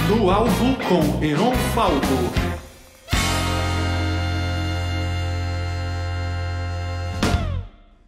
No Alvo com Heron Falco.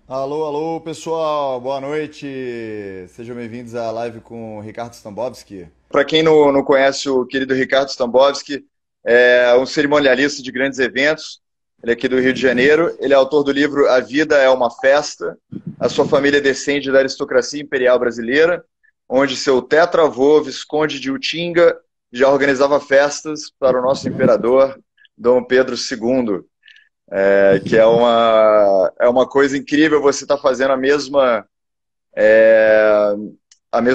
Alô, alô, pessoal, boa noite. Sejam bem-vindos à live com o Ricardo Stambovski. Para quem não conhece o querido Ricardo Stambovski, é um cerimonialista de grandes eventos. Ele é aqui do Rio de Janeiro. Ele é autor do livro A Vida é uma Festa. A sua família descende da aristocracia imperial brasileira, onde seu tetravô, Visconde de Utinga, já organizava festas para o nosso imperador, Dom Pedro II. Que é uma coisa incrível você estar fazendo a mesma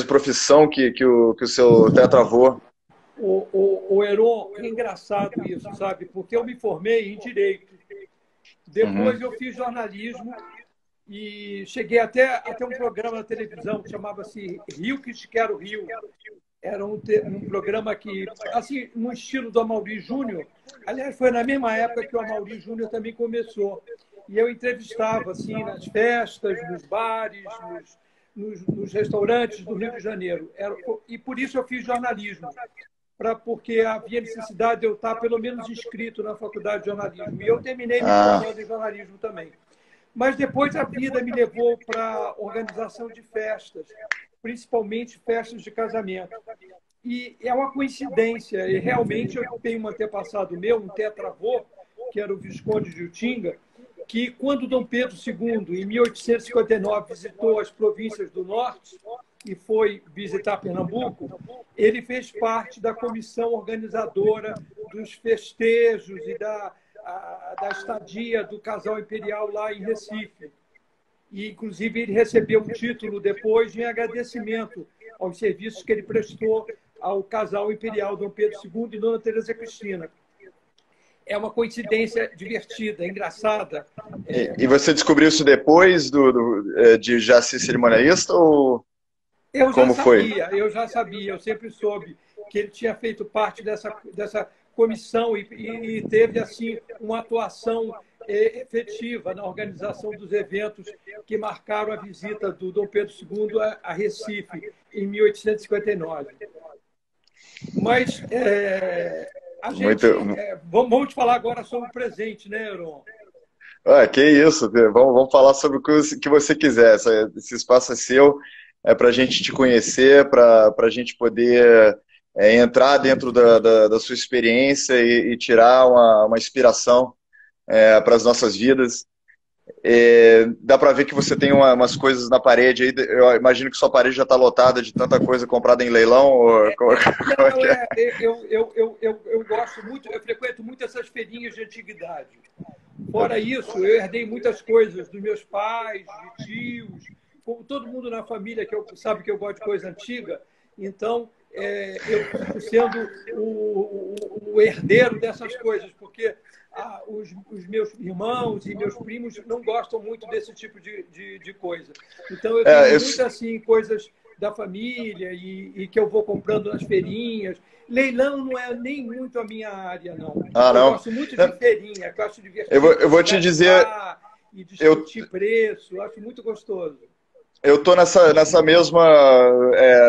profissão que o seu tetravô. O Heron, é engraçado isso, sabe? Porque eu me formei em Direito. Depois eu fiz jornalismo e cheguei até um programa na televisão que chamava-se Rio que Te Quero Rio. Era um programa que, assim, no estilo do Amaury Júnior. Aliás, foi na mesma época que o Amaury Júnior também começou. E eu entrevistava, assim, nas festas, nos bares, nos restaurantes do Rio de Janeiro. E por isso eu fiz jornalismo, porque havia necessidade de eu estar, pelo menos, inscrito na faculdade de jornalismo. E eu terminei me formando em jornalismo também. Mas depois a vida me levou para a organização de festas, principalmente festas de casamento. E é uma coincidência, e realmente eu tenho um antepassado meu, um tetravô, que era o Visconde de Utinga, que quando Dom Pedro II, em 1859, visitou as províncias do norte e foi visitar Pernambuco, ele fez parte da comissão organizadora dos festejos e da estadia do casal imperial lá em Recife. E, inclusive, ele recebeu um título depois em agradecimento aos serviços que ele prestou ao casal imperial Dom Pedro II e Dona Teresa Cristina. É uma coincidência divertida, engraçada. E você descobriu isso depois de já ser cerimonialista ou como foi? Eu já sabia, eu sempre soube que ele tinha feito parte dessa comissão e teve assim uma atuação efetiva na organização dos eventos que marcaram a visita do Dom Pedro II a Recife em 1859. Mas a gente vamos falar agora sobre o presente, né, Heron? Que isso, vamos falar sobre o que você quiser. Esse espaço é seu, é para a gente te conhecer, para a gente poder entrar dentro da sua experiência e tirar uma inspiração para as nossas vidas. Dá para ver que você tem umas coisas na parede aí. Eu imagino que sua parede já está lotada de tanta coisa comprada em leilão. Eu gosto muito, eu frequento muito essas feirinhas de antiguidade. Fora isso, eu herdei muitas coisas dos meus pais, de tios, como todo mundo na família sabe que eu gosto de coisa antiga. Então, eu fico sendo o herdeiro dessas coisas, porque os meus irmãos e meus primos não gostam muito desse tipo de coisa. Então, eu tenho muitas assim, coisas da família e que eu vou comprando nas feirinhas. Leilão não é nem muito a minha área, não. Eu gosto muito de feirinha, gosto de ver. Eu vou te dizer... E discutir preço, acho muito gostoso. Eu estou nessa mesma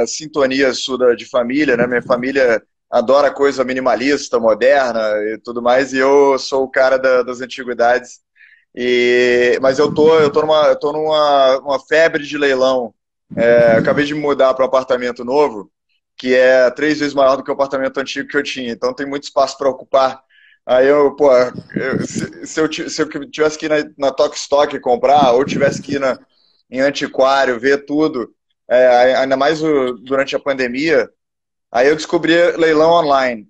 sintonia sua de família, né? Minha família adora coisa minimalista, moderna e tudo mais, e eu sou o cara das antiguidades. Mas eu tô numa febre de leilão. Acabei de me mudar para um apartamento novo, que é 3 vezes maior do que o apartamento antigo que eu tinha, então tem muito espaço para ocupar. Aí se eu tivesse que ir na Tok Stock comprar, ou tivesse que ir em antiquário, ver tudo, ainda mais durante a pandemia, aí eu descobri leilão online.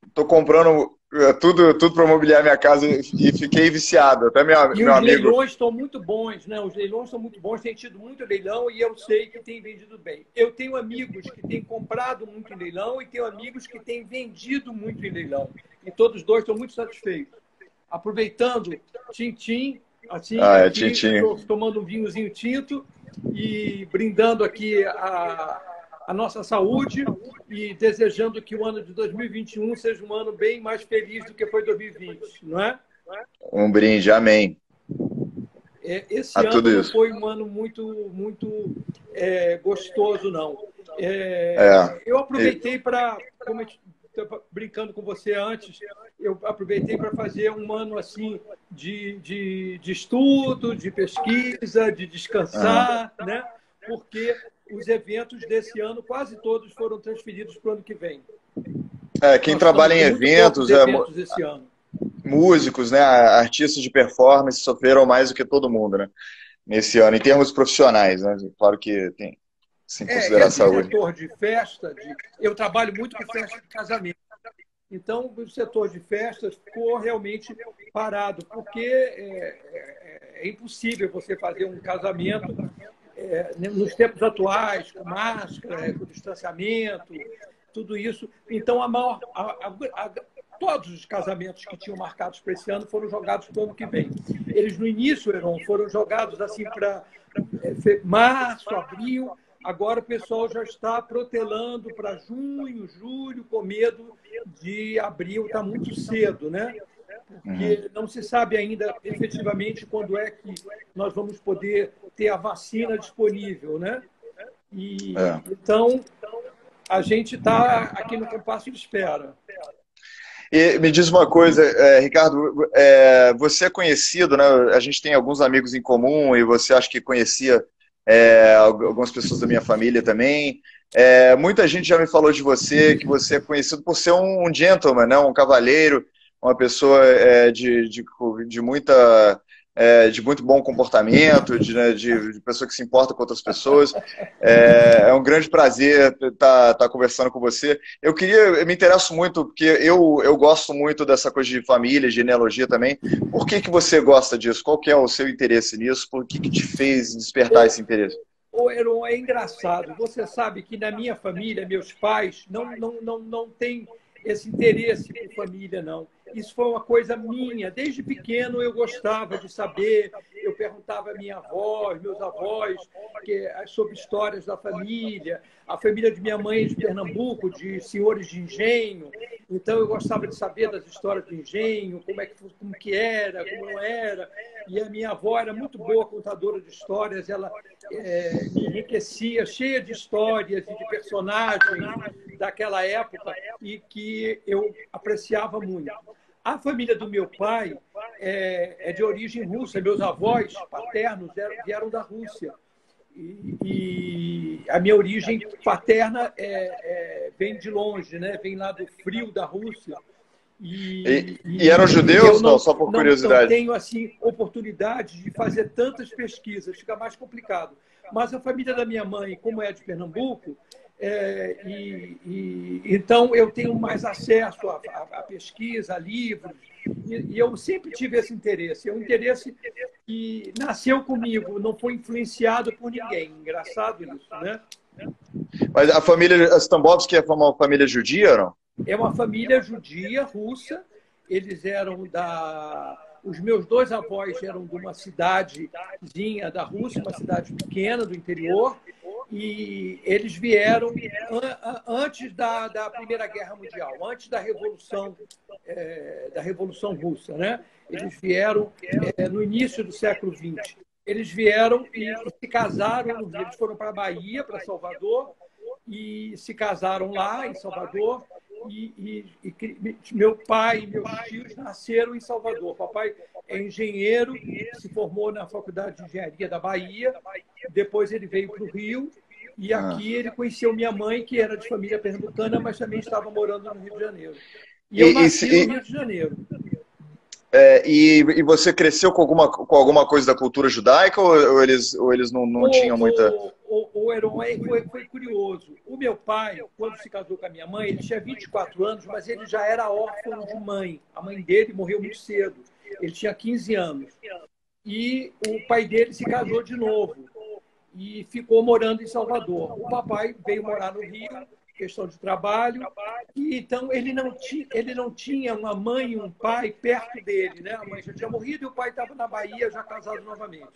Estou comprando tudo para mobiliar minha casa e fiquei viciado. Até meu amigo... Os leilões estão muito bons, né? Os leilões estão muito bons, tem tido muito leilão e eu sei que tem vendido bem. Eu tenho amigos que têm comprado muito em leilão e tenho amigos que têm vendido muito em leilão. E todos dois estão muito satisfeitos. Aproveitando, tintim, assim, tomando um vinhozinho tinto e brindando aqui a nossa saúde e desejando que o ano de 2021 seja um ano bem mais feliz do que foi 2020, não é? Um brinde, amém. Esse ano não foi um ano muito gostoso, não. Eu aproveitei para, como eu brincando com você antes, eu aproveitei para fazer um ano assim de estudo, de pesquisa, de descansar, né? Porque os eventos desse ano, quase todos foram transferidos para o ano que vem. Quem Nós trabalha em estamos com muito poucos eventos esse ano. Músicos, né, artistas de performance sofreram mais do que todo mundo, né, nesse ano, em termos profissionais, né? Claro que tem, sem considerar a Esse saúde. setor de festa, eu trabalho muito com festa de casamento. Então, o setor de festas ficou realmente parado, porque é impossível você fazer um casamento nos tempos atuais, com máscara, com distanciamento, tudo isso. Então, todos os casamentos que tinham marcados para esse ano foram jogados para o ano que vem. Eles, no início, Heron, foram jogados assim para março, abril. Agora o pessoal já está protelando para junho, julho, com medo de abril, está muito cedo, né? Porque não se sabe ainda efetivamente quando é que nós vamos poder ter a vacina disponível, né? Então, a gente está aqui no compasso de espera. E me diz uma coisa, Ricardo, você é conhecido, né? A gente tem alguns amigos em comum e você acha que conhecia algumas pessoas da minha família também. Muita gente já me falou de você, que você é conhecido por ser um gentleman, né? Um cavalheiro, uma pessoa de muito bom comportamento, de pessoa que se importa com outras pessoas. É um grande prazer estar conversando com você. Eu me interesso muito, porque eu gosto muito dessa coisa de família, genealogia também. Por que você gosta disso? Qual que é o seu interesse nisso? Por que te fez despertar esse interesse? Heron, é engraçado. Você sabe que na minha família, meus pais não têm esse interesse por família, não. Isso foi uma coisa minha. Desde pequeno eu gostava de saber, eu perguntava à minha avó, aos meus avós, sobre histórias da família. A família de minha mãe é de Pernambuco, de senhores de engenho. Então eu gostava de saber das histórias do engenho, como que era, como não era. E a minha avó era muito boa contadora de histórias, ela me enriquecia, cheia de histórias e de personagens daquela época e que eu apreciava muito. A família do meu pai é de origem russa. Meus avós paternos vieram da Rússia. E a minha origem paterna vem de longe, né? Vem lá do frio da Rússia. E eram judeus? Não, só por curiosidade. Não tenho assim, oportunidade de fazer tantas pesquisas, fica mais complicado. Mas a família da minha mãe, como é de Pernambuco, então eu tenho mais acesso à pesquisa, a livros, e eu sempre tive esse interesse. É um interesse que nasceu comigo, não foi influenciado por ninguém. Engraçado isso, né? Mas a família Stambovsky é uma família judia, ou não? É uma família judia, russa. Eles eram Os meus dois avós eram de uma cidadezinha da Rússia, uma cidade pequena do interior, e eles vieram antes da Primeira Guerra Mundial, antes da Revolução Russa, né? Eles vieram no início do século XX. Eles vieram e se casaram no Rio. Eles foram para a Bahia, para Salvador, e se casaram lá em Salvador. E meu pai e meus tios nasceram em Salvador. Papai é engenheiro, se formou na Faculdade de Engenharia da Bahia. Depois ele veio para o Rio e aqui ele conheceu minha mãe, que era de família pernambucana, mas também estava morando no Rio de Janeiro. E eu nasci no Rio de Janeiro. E você cresceu com alguma coisa da cultura judaica ou eles não tinham muita... O Heron foi curioso. O meu pai, quando se casou com a minha mãe, ele tinha 24 anos, mas ele já era órfão de mãe. A mãe dele morreu muito cedo. Ele tinha 15 anos. E o pai dele se casou de novo e ficou morando em Salvador. O papai veio morar no Rio, questão de trabalho, e então ele não tinha uma mãe e um pai perto dele, né? A mãe já tinha morrido e o pai estava na Bahia, já casado novamente.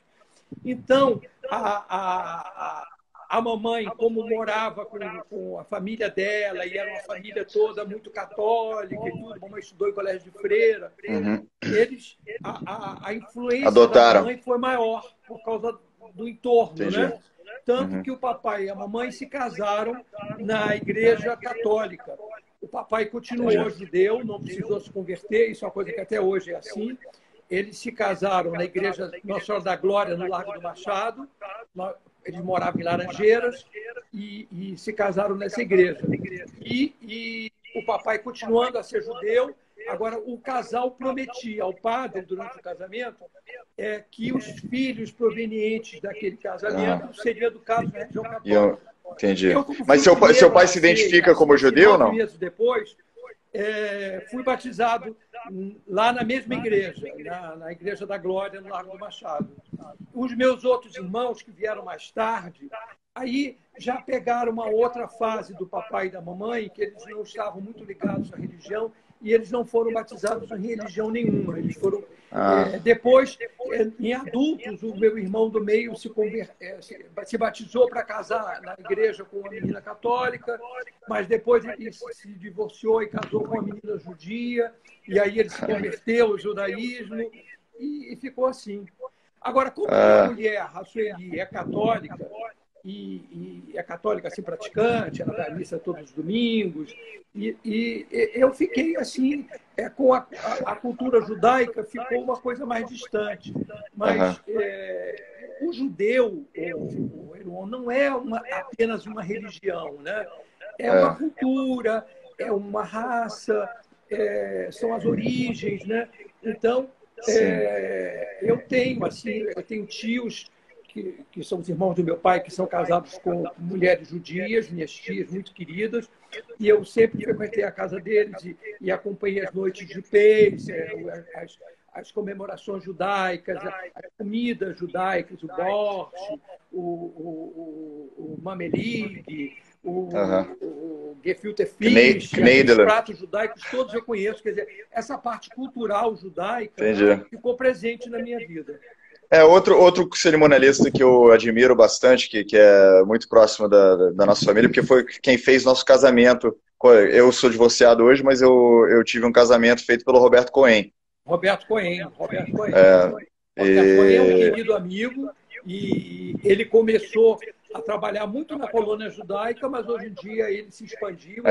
Então, a mamãe, como morava com a família dela, e era uma família toda muito católica e tudo, a mamãe estudou em colégio de freira, a influência Adotaram. da mãe foi maior por causa do entorno, Entendi. né? Tanto que o papai e a mamãe se casaram na igreja católica. papai continuou judeu, não precisou se converter, isso é uma coisa que até hoje é assim. Eles se casaram na igreja Nossa Senhora da Glória, no Largo do Machado. Eles moravam em Laranjeiras e se casaram nessa igreja. E o papai, continuando a ser judeu, agora o casal prometia ao padre, durante o casamento, que os filhos provenientes daquele casamento seriam educados na religião católica. Entendi. Mas seu pai se identifica como judeu ou não? 9 meses depois, fui batizado lá na mesma igreja, na Igreja da Glória, no Largo do Machado. Os meus outros irmãos, que vieram mais tarde, aí já pegaram uma outra fase do papai e da mamãe, que eles não estavam muito ligados à religião, e eles não foram batizados em religião nenhuma. Eles foram... depois, em adultos, o meu irmão do meio se batizou para casar na igreja com uma menina católica, mas depois ele se divorciou e casou com uma menina judia, e aí ele se converteu ao judaísmo, e ficou assim. Agora, como a mulher, a Sueli, é católica, e é católica assim, praticante, ela vai à missa todos os domingos, e eu fiquei assim, com a cultura judaica ficou uma coisa mais distante. Mas o judeu, o Heron, não é apenas uma religião, né? É uma cultura, é uma raça, são as origens, né? Então, eu tenho tios que são os irmãos do meu pai, que são casados com mulheres judias, minhas tias muito queridas, e eu sempre frequentei a casa deles e acompanhei as noites de Pês, as comemorações judaicas, as comidas judaicas, o borscht, o mamelig, o gefilte fish, os pratos judaicos, todos eu conheço. Quer dizer, essa parte cultural judaica ficou presente na minha vida. Outro cerimonialista que eu admiro bastante, que é muito próximo da nossa família, porque foi quem fez nosso casamento. Eu sou divorciado hoje, mas eu tive um casamento feito pelo Roberto Cohen. Roberto Cohen. Roberto Cohen é um querido amigo e ele começou a trabalhar muito na colônia judaica, mas hoje em dia ele se expandiu.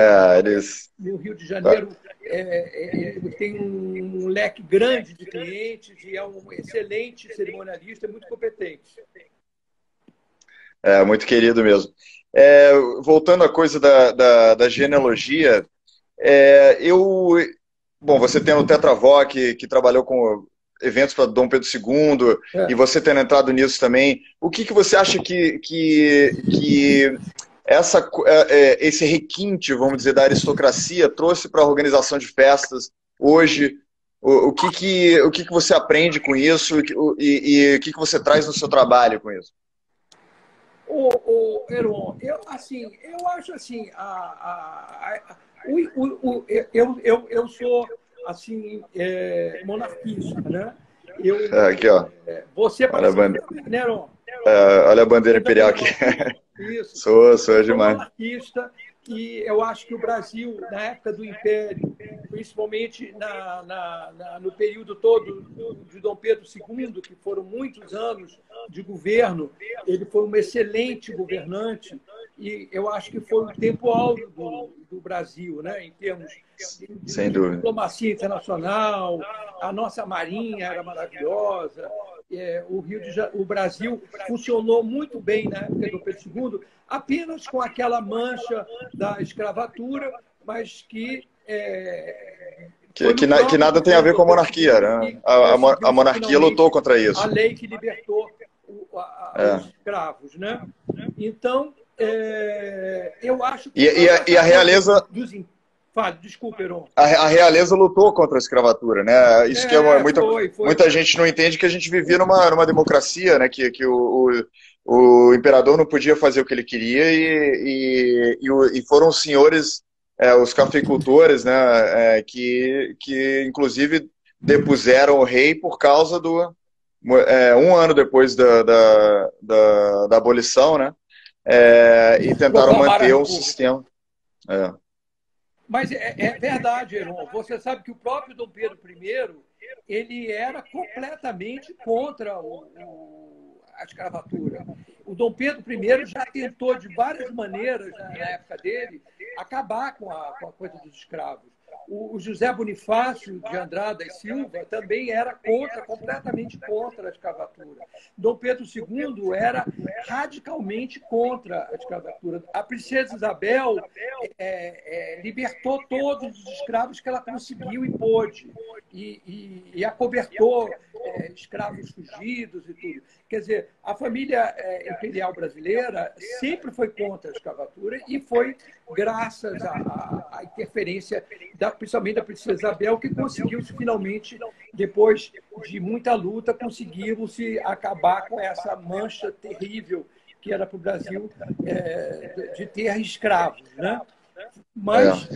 No Rio de Janeiro ele tem um leque grande de clientes e é um excelente cerimonialista, muito competente. Muito querido mesmo. Voltando à coisa da genealogia, bom, você tem o Tetravó, que trabalhou com eventos para Dom Pedro II, e você tendo entrado nisso também, o que você acha que esse requinte, vamos dizer, da aristocracia trouxe para a organização de festas hoje? O que você aprende com isso e o que você traz no seu trabalho com isso? Heron, eu acho assim, eu sou assim, monarquista, né? Aqui, ó. Você parece que né, Heron? Olha a bandeira imperial aqui. Isso. Sou demais. Monarquista, e eu acho que o Brasil, na época do Império, principalmente no período todo de Dom Pedro II, que foram muitos anos de governo, ele foi um excelente governante, e eu acho que foi um tempo áureo do Brasil, né, em termos Sem de dúvida. diplomacia internacional. A nossa marinha era maravilhosa. O Brasil funcionou muito bem na época do Pedro II, apenas com aquela mancha da escravatura, mas que nada tem a ver com a monarquia, né? A monarquia lutou contra isso. A lei que libertou os escravos, né? Então, eu acho que... E a realeza... Desculpa, Heron. A realeza lutou contra a escravatura, né? Isso que muita gente não entende, que a gente vivia numa democracia, né? Que o imperador não podia fazer o que ele queria e foram os senhores, os cafeicultores, né? Que inclusive depuseram o rei por causa um ano depois da abolição, né? E tentaram manter um sistema. Mas é verdade, Heron. Você sabe que o próprio Dom Pedro I, ele era completamente contra a escravatura. o Dom Pedro I já tentou, de várias maneiras, na época dele, acabar com a coisa dos escravos. O José Bonifácio de Andrada e Silva também era completamente contra a escravatura. Dom Pedro II era radicalmente contra a escravatura. A princesa Isabel libertou todos os escravos que ela conseguiu e pôde, e acobertou escravos fugidos e tudo. Quer dizer, a família imperial brasileira sempre foi contra a escravatura e foi graças à interferência, principalmente da princesa Isabel, que conseguiu-se finalmente, depois de muita luta, conseguiram-se acabar com essa mancha terrível que era para o Brasil de ter escravos, né? Mas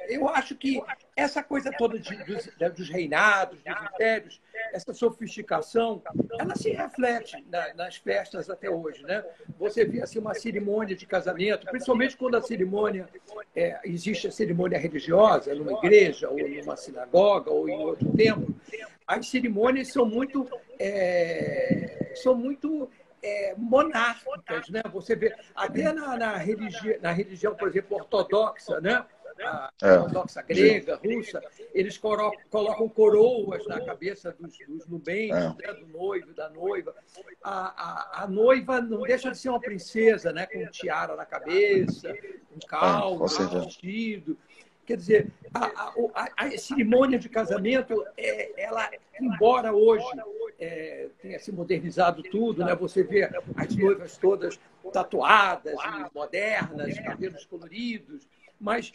eu acho que essa coisa toda dos reinados, dos impérios, essa sofisticação, ela se reflete nas festas até hoje, né? Você vê assim, uma cerimônia de casamento, principalmente quando a cerimônia existe a cerimônia religiosa, numa igreja, ou numa sinagoga, ou em outro templo, as cerimônias são muito monárquicas, né? Você vê até na religião, por exemplo, ortodoxa, né? A ortodoxa grega, russa, eles colocam coroas na cabeça dos nubentes, né? Do noivo e da noiva. A noiva não deixa de ser uma princesa, né? Com tiara na cabeça, com calma, vestido. Quer dizer, a cerimônia de casamento, ela, embora hoje tenha se modernizado tudo, né? Você vê as noivas todas tatuadas e modernas, cabelos coloridos, mas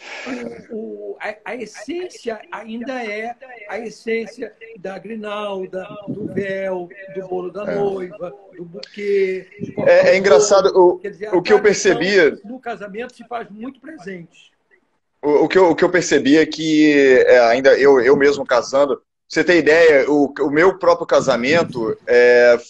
a essência ainda é a essência da grinalda, do véu, do bolo da noiva, do buquê. É engraçado, quer dizer, o que eu percebia... No casamento se faz muito presente. O que eu percebi é que, ainda eu mesmo casando, pra você ter ideia, o meu próprio casamento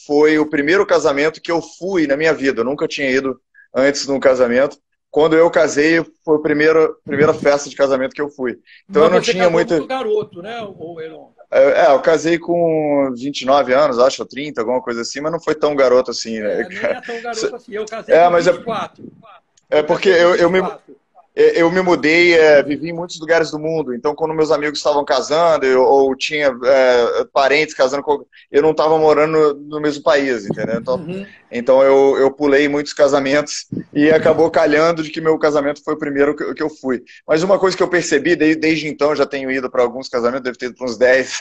foi o primeiro casamento que eu fui na minha vida. Eu nunca tinha ido antes num casamento. Quando eu casei, foi a primeira festa de casamento que eu fui. Então eu não tinha muito... muito garoto, né, Heron? Eu casei com 29 anos, acho, ou 30, alguma coisa assim, mas não foi tão garoto assim, né? Nem é tão garoto assim. Eu casei com 24. Porque eu me mudei, vivi em muitos lugares do mundo, então quando meus amigos estavam casando, ou tinha parentes casando, eu não estava morando no mesmo país, entendeu? Então eu pulei muitos casamentos e acabou calhando de que meu casamento foi o primeiro que eu fui. Mas uma coisa que eu percebi, desde então já tenho ido para alguns casamentos, devo ter ido para uns 10,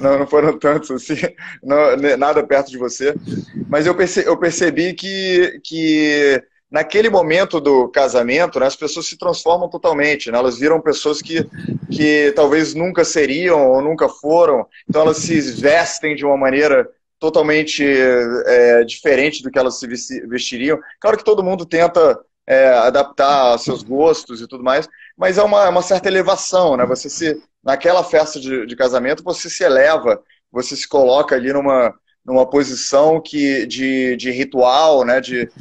não foram tantos assim, nada perto de você, mas eu percebi que naquele momento do casamento, né, as pessoas se transformam totalmente, né? Elas viram pessoas que talvez nunca seriam ou nunca foram, então elas se vestem de uma maneira totalmente diferente do que elas se vestiriam. Claro que todo mundo tenta adaptar aos seus gostos e tudo mais, mas é uma certa elevação, né? Naquela festa de casamento, você se eleva, você se coloca ali numa posição de ritual, né? De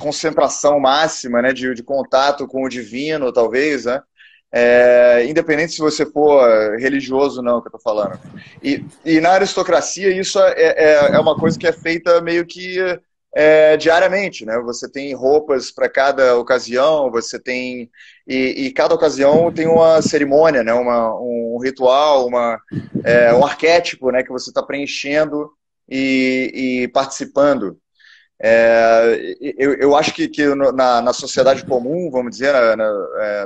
concentração máxima, né? De contato com o divino, talvez, né? Independente se você for religioso ou não, que eu estou falando. E na aristocracia, isso é uma coisa que é feita meio que diariamente, né? Você tem roupas para cada ocasião, você tem... E cada ocasião tem uma cerimônia, né? Um ritual, um arquétipo, né? Que você está preenchendo e participando. Eu acho que na sociedade comum, vamos dizer,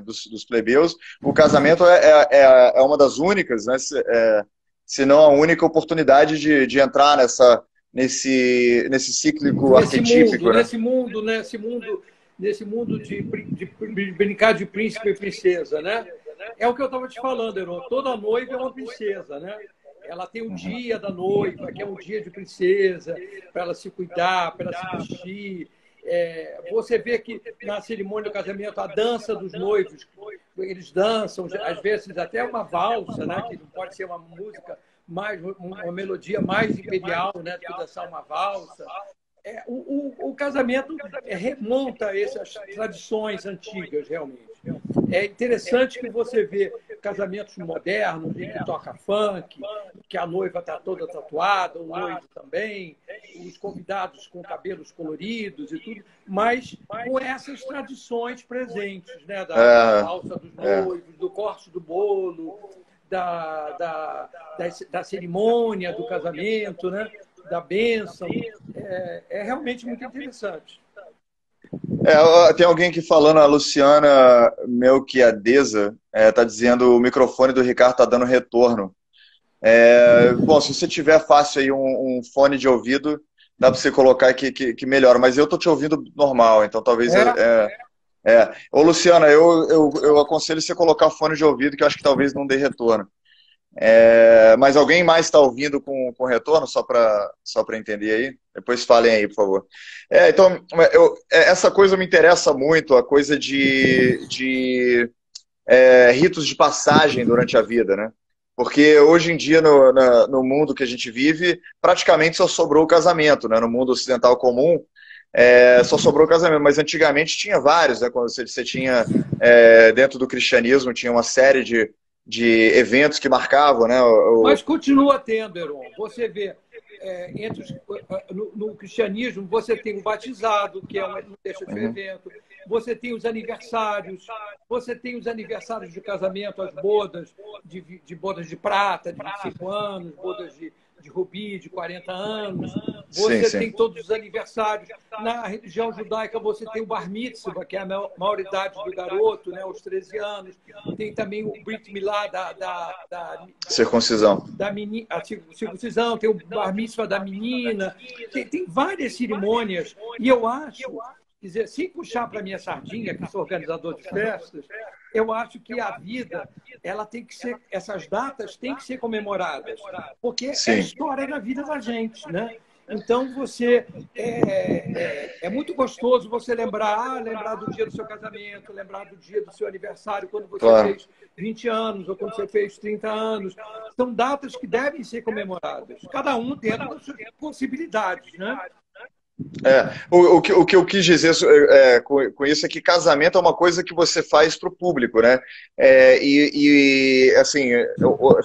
dos plebeus, o casamento é uma das únicas, né? Se não a única oportunidade de entrar nesse cíclico arquetípico. Nesse mundo de brincar de príncipe e princesa, né? É o que eu estava te falando, Heron. Toda noiva é uma princesa, né? Ela tem o dia da noiva, que é um dia de princesa, para ela se cuidar, para ela se vestir. Você vê que na cerimônia do casamento, a dança dos noivos, eles dançam, às vezes até uma valsa, né? Que não pode ser uma música, uma melodia mais imperial, né? Do que dançar uma valsa. O casamento remonta a essas tradições antigas, realmente. É interessante que você vê casamentos modernos, em que toca funk, que a noiva está toda tatuada, o noivo também, os convidados com cabelos coloridos e tudo, mas com essas tradições presentes, né? Da valsa dos noivos, do corte do bolo, da cerimônia do casamento, né? Da bênção. É realmente muito interessante. Tem alguém aqui falando, a Luciana Melquiadeza, tá dizendo o microfone do Ricardo tá dando retorno. Bom, se você tiver fácil aí um fone de ouvido, dá para você colocar aqui que melhora, mas eu tô te ouvindo normal, então talvez... Ô, Luciana, eu aconselho você colocar fone de ouvido, que eu acho que talvez não dê retorno. Mas alguém mais está ouvindo com retorno, só para entender aí? Depois falem aí, por favor. Então, essa coisa me interessa muito, a coisa de ritos de passagem durante a vida, né? Porque hoje em dia, no mundo que a gente vive, praticamente só sobrou o casamento, né? No mundo ocidental comum, só sobrou o casamento, mas antigamente tinha vários, né? Quando você tinha, dentro do cristianismo, tinha uma série de eventos que marcavam, né? Mas continua tendo, Heron. Você vê, no cristianismo, você tem o batizado, que não deixa de ser evento. Você tem os aniversários, de casamento, as bodas, de bodas de prata, de 25 anos, bodas de rubi, de 40 anos. Você tem todos os aniversários. Na religião judaica, você tem o bar mitzvah, que é a maioridade do garoto, né, aos 13 anos. Tem também o brit milá da circuncisão. A circuncisão, tem o bar mitzvah da menina. Tem várias cerimônias. E eu acho... Quer dizer, sem puxar para a minha sardinha, que sou organizador de festas, eu acho que a vida, ela tem que ser, essas datas têm que ser comemoradas, porque é a história da vida da gente, né? Então, é muito gostoso você lembrar do dia do seu casamento, lembrar do dia do seu aniversário, quando você fez 20 anos ou quando você fez 30 anos. São datas que devem ser comemoradas, cada um dentro das suas possibilidades, né? O que eu quis dizer com isso é que casamento é uma coisa que você faz para o público, né? Assim,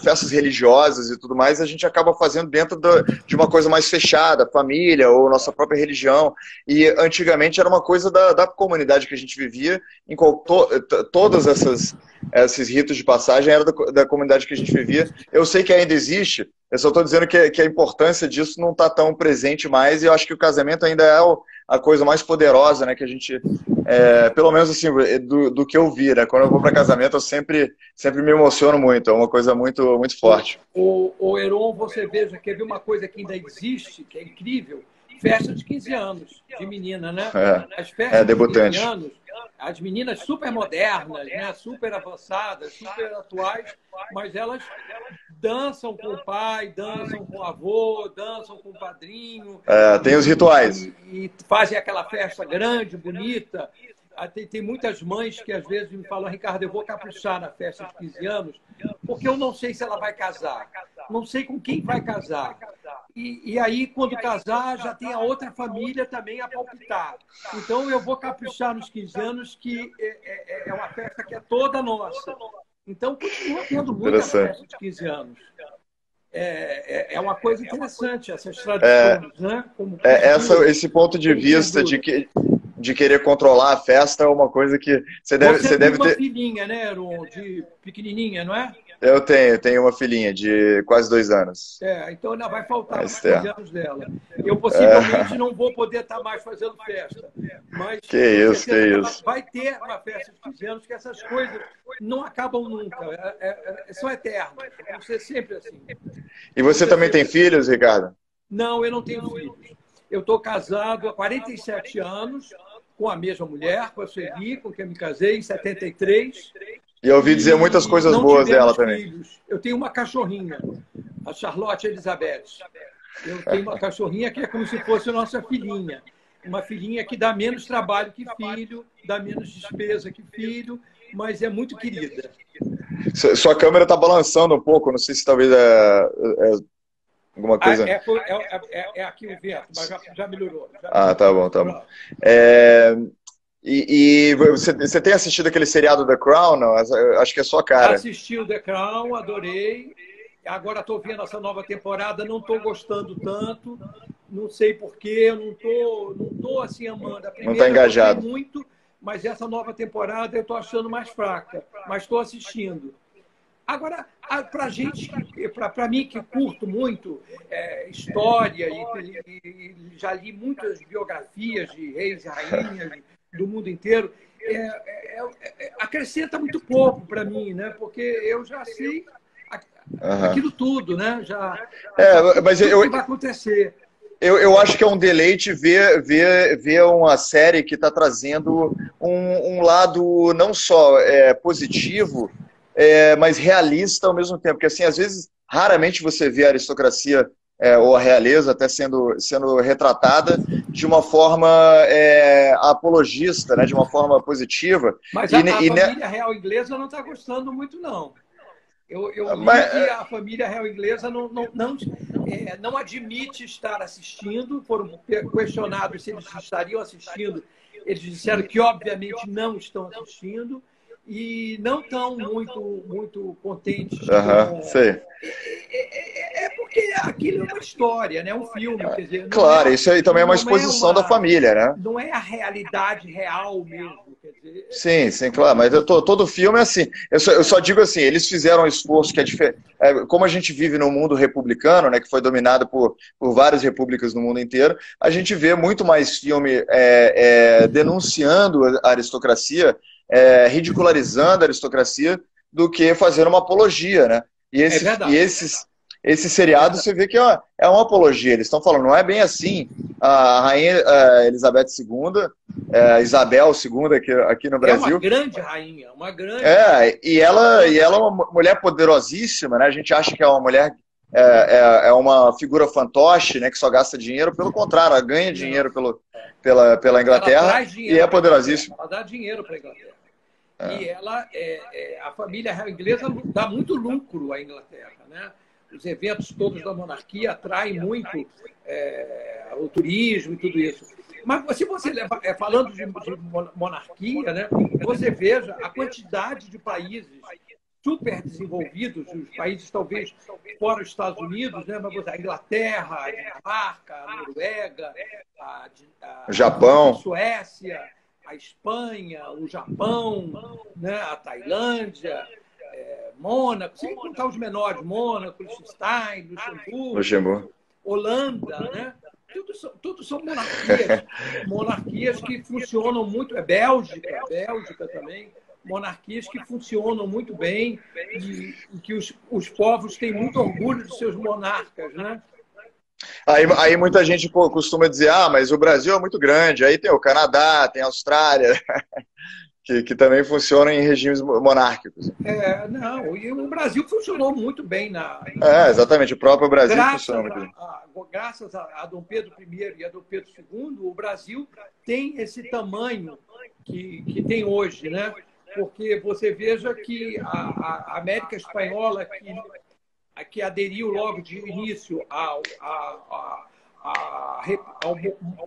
festas religiosas e tudo mais, a gente acaba fazendo dentro de uma coisa mais fechada, família ou nossa própria religião. E antigamente era uma coisa da comunidade que a gente vivia, em todas esses ritos de passagem era da comunidade que a gente vivia. Eu sei que ainda existe. Eu só estou dizendo que a importância disso não está tão presente mais, e eu acho que o casamento ainda é a coisa mais poderosa, né, que a gente, pelo menos assim, do que eu vi, né, quando eu vou para casamento eu sempre me emociono muito, é uma coisa muito, muito forte. O Heron, você veja, quer ver uma coisa que ainda existe, que é incrível? Festa de 15 anos, de menina, né? As festas de 15 anos, as meninas super modernas, né? Super avançadas, super atuais, mas elas dançam com o pai, dançam com o avô, dançam com o padrinho. Tem os rituais. E fazem aquela festa grande, bonita. Tem muitas mães que às vezes me falam: Ricardo, eu vou caprichar na festa de 15 anos, porque eu não sei se ela vai casar, não sei com quem vai casar. E aí, quando casar, já tem a outra família também a palpitar. Então, eu vou caprichar nos 15 anos, que é uma festa que é toda nossa. Então, continua tendo muita festa de 15 anos. É uma coisa interessante, essas tradições, né? Esse ponto de vista de querer controlar a festa é uma coisa que você deve ter. Uma filhinha, né, Heron, de pequenininha, não é? Eu tenho uma filhinha de quase 2 anos. Então ainda vai faltar os 15 anos dela. Eu possivelmente não vou poder estar mais fazendo festa. Mas que isso. Vai ter uma festa de 15 anos, que essas coisas não acabam nunca. São eternas. Vão ser sempre assim. E você também tem filhos, Ricardo? Não, eu não tenho filhos. Eu estou casado há 47 anos com a mesma mulher, com a Sueli, com quem eu me casei, em 73. E eu ouvi dizer muitas coisas boas dela também. Filhos. Eu tenho uma cachorrinha, a Charlotte Elizabeth. Eu tenho uma cachorrinha que é como se fosse a nossa filhinha. Uma filhinha que dá menos trabalho que filho, dá menos despesa que filho, mas é muito querida. Sua câmera está balançando um pouco, não sei se talvez alguma coisa... É aqui o vento, mas já melhorou. Tá bom. E você tem assistido aquele seriado The Crown? Não? Acho que é sua cara. Assisti o The Crown, adorei. Agora estou vendo essa nova temporada, não estou gostando tanto. Não sei porquê, eu não tô assim amando. A Não está primeira eu gostei engajado. muito, mas essa nova temporada eu estou achando mais fraca. Mas estou assistindo. Agora, para gente, para mim que curto muito história e já li muitas biografias de reis e rainhas do mundo inteiro, acrescenta muito pouco para mim, né? Porque eu já sei Aham. aquilo tudo, né? Já sei Mas tudo que vai acontecer. eu acho que é um deleite ver uma série que está trazendo um lado não só positivo, mas realista ao mesmo tempo. Porque, assim, às vezes, raramente você vê a aristocracia ou a realeza até sendo retratada de uma forma apologista, né, de uma forma positiva. Mas E, a e, família real inglesa não está gostando muito, não. Eu li mas, que a família real inglesa não admite estar assistindo, foram questionados se eles estariam assistindo. Eles disseram que, obviamente, não estão assistindo e não estão muito contentes com. sei. Porque aquilo é uma história, né? Um filme, quer dizer, Claro, isso aí também é uma exposição da família, né? não é a realidade real mesmo. Quer dizer, Sim, sim, claro, mas todo filme é assim. Eu só digo assim, eles fizeram um esforço que é diferente. Como a gente vive num mundo republicano, né, que foi dominado por várias repúblicas no mundo inteiro, a gente vê muito mais filme denunciando a aristocracia, ridicularizando a aristocracia, do que fazendo uma apologia, né? E, é esse, e verdade. esses, esse É seriado verdade. você vê que é uma apologia. Eles estão falando, não é bem assim. A rainha Elizabeth II, Isabel II aqui no É uma Brasil. grande rainha, uma grande. E ela é uma mulher poderosíssima, né? A gente acha que é uma mulher, é uma figura fantoche, né? Que só gasta dinheiro. Pelo contrário, ela ganha Não. dinheiro pela Ela Inglaterra traz e dinheiro é para a Inglaterra, poderosíssima. ela dá dinheiro para a Inglaterra. É. E a família real inglesa dá muito lucro à Inglaterra, né? Os eventos todos da monarquia atraem muito o turismo e tudo isso. Mas se você falando de monarquia, né? Você veja a quantidade de países super desenvolvidos, os países talvez fora os Estados Unidos, né? Mas a Inglaterra, a Dinamarca, a Noruega, a Japão, Suécia, a Espanha, o Japão, né? A Tailândia, Mônaco, sem contar os menores, Mônaco, Liechtenstein, Luxemburgo, Luxemburgo. Holanda, né? Tudo são monarquias que funcionam muito, Bélgica também, monarquias que funcionam muito bem e que os povos têm muito orgulho de seus monarcas, né? Aí muita gente costuma dizer, mas o Brasil é muito grande. Aí tem o Canadá, tem a Austrália, que também funcionam em regimes monárquicos. Não, e o Brasil funcionou muito bem Exatamente, o próprio Brasil funciona graças muito bem. graças a Dom Pedro I e a Dom Pedro II, o Brasil tem esse tamanho que tem hoje, né? Porque você veja que a América Espanhola, que aderiu logo de início ao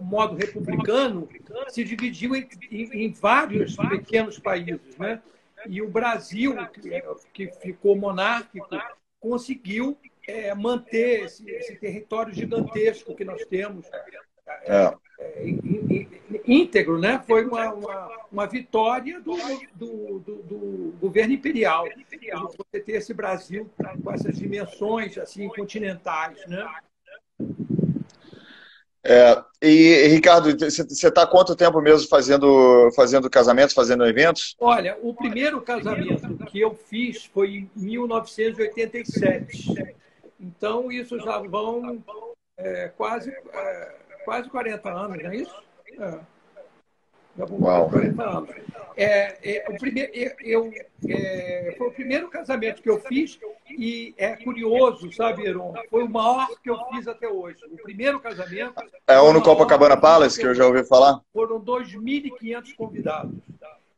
modo republicano, se dividiu em vários pequenos países, né? E o Brasil, que ficou monárquico, conseguiu manter esse território gigantesco que nós temos íntegro, né? Foi uma vitória do governo imperial. Você ter esse Brasil com essas dimensões assim continentais, né? E, Ricardo, você está há quanto tempo mesmo fazendo casamentos, fazendo eventos? Olha, o primeiro casamento que eu fiz foi em 1987. Então, isso já vão quase 40 anos, não é isso? Já vão quase 40 anos. Foi o primeiro casamento que eu fiz e é curioso, sabe, Heron? Foi o maior que eu fiz até hoje. O primeiro casamento É foi um o no maior Copacabana que eu fiz Palace, até que eu já hoje. ouvi falar. Foram 2.500 convidados.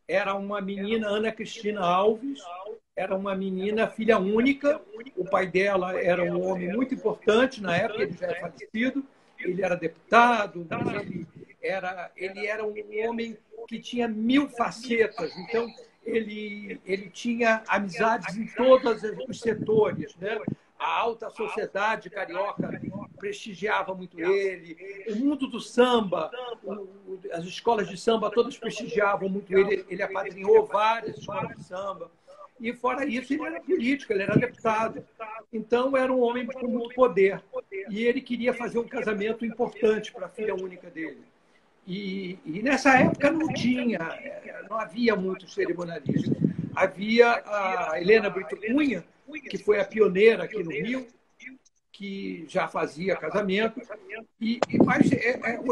Era uma menina, Ana Cristina Alves, era uma menina filha única. O pai dela era um homem muito importante na época, ele já é falecido. Ele era deputado, mas ele era um homem que tinha 1000 facetas. Então, ele tinha amizades em todos os setores, né? A alta sociedade carioca prestigiava muito ele. O mundo do samba, as escolas de samba todas prestigiavam muito ele. Ele apadrinhou várias escolas de samba. E, fora isso, ele era político, ele era deputado. Então, era um homem com muito poder. E ele queria fazer um casamento importante para a filha única dele. E nessa época não havia muitos cerimonialistas. Havia a Helena Brito Cunha, que foi a pioneira aqui no Rio, que já fazia casamento, mas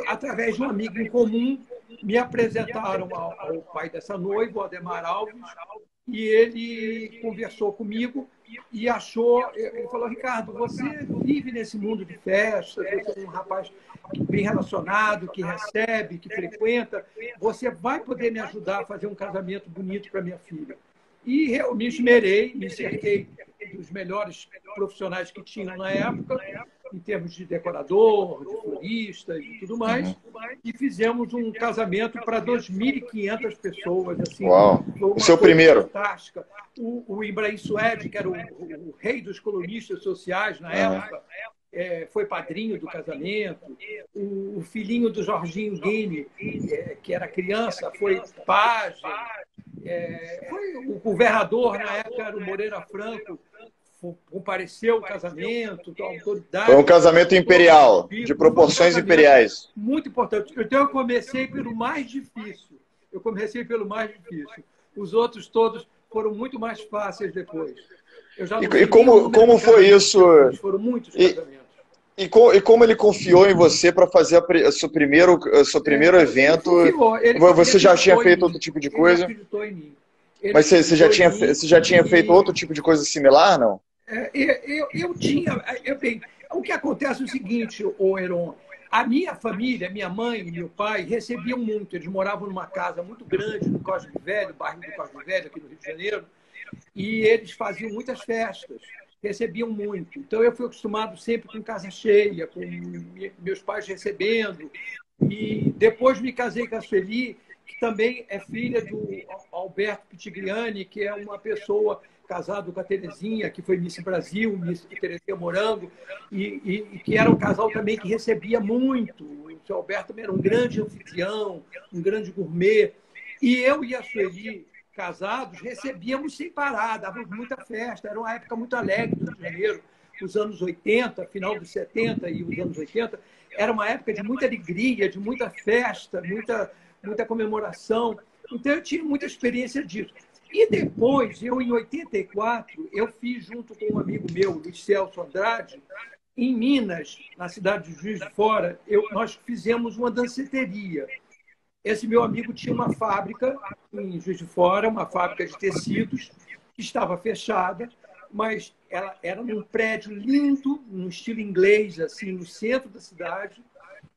através de um amigo em comum me apresentaram ao pai dessa noiva, o Ademar Alves, e ele conversou comigo e ele falou: Ricardo, você vive nesse mundo de festas, você é um rapaz bem relacionado, que recebe, que frequenta, você vai poder me ajudar a fazer um casamento bonito para minha filha. E eu me esmerei, me cerquei dos melhores profissionais que tinham na época, em termos de decorador, de florista e tudo mais, e fizemos um casamento para 2.500 pessoas. Assim, uau! O seu primeiro? Fantástica. O Ibrahim Suede, que era o rei dos colunistas sociais na época, foi padrinho do casamento. O filhinho do Jorginho Guine, que era criança, foi pajem. Foi o governador, na época, era o Moreira Franco, compareceu ao casamento, a autoridade. Foi um casamento imperial, de proporções imperiais. Muito importante. Então, eu comecei pelo mais difícil. Os outros todos foram muito mais fáceis depois. E como foi isso? Foram muitos casamentos. E como ele confiou em você para fazer o seu primeiro evento? Você já tinha feito outro tipo de coisa? Ele acreditou em mim. Mas você já tinha feito outro tipo de coisa similar, não? Eu tinha. Bem, o que acontece é o seguinte, Heron. A minha família, minha mãe e meu pai recebiam muito. Eles moravam numa casa muito grande no Cosme Velho, bairro do Cosme Velho, aqui no Rio de Janeiro, e eles faziam muitas festas, recebiam muito. Então, eu fui acostumado sempre com casa cheia, com meus pais recebendo. E depois me casei com a Sueli, que também é filha do Alberto Pitigliani, que é uma pessoa casado com a Terezinha, que foi Miss Brasil, Miss Terezinha Morango, e que era um casal também que recebia muito. O seu Alberto também era um grande anfitrião, um grande gourmet. E eu e a Sueli, casados, recebíamos sem parar, dávamos muita festa. Era uma época muito alegre do Rio de Janeiro. Os anos 80, final dos 70 e os anos 80, era uma época de muita alegria, de muita festa, muita comemoração. Então, eu tinha muita experiência disso. E depois, em 84, eu fiz junto com um amigo meu, Luiz Celso Andrade, em Minas, na cidade de Juiz de Fora, nós fizemos uma danceteria. Esse meu amigo tinha uma fábrica em Juiz de Fora, uma fábrica de tecidos, que estava fechada, mas ela era num prédio lindo, num estilo inglês, assim, no centro da cidade,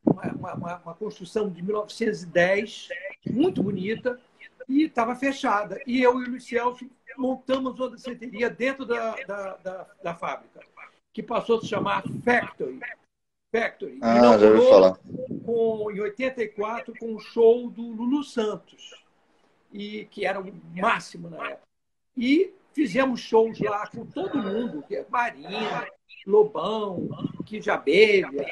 uma construção de 1910, muito bonita, e estava fechada. E eu e o Luiz Celso montamos uma danceteria dentro da fábrica, que passou a se chamar Factory. Já ouvi falar. Em 84, com o show do Lulu Santos, que era o máximo na época. E fizemos shows lá com todo mundo, que é Marina, Lobão, Kid Abelha.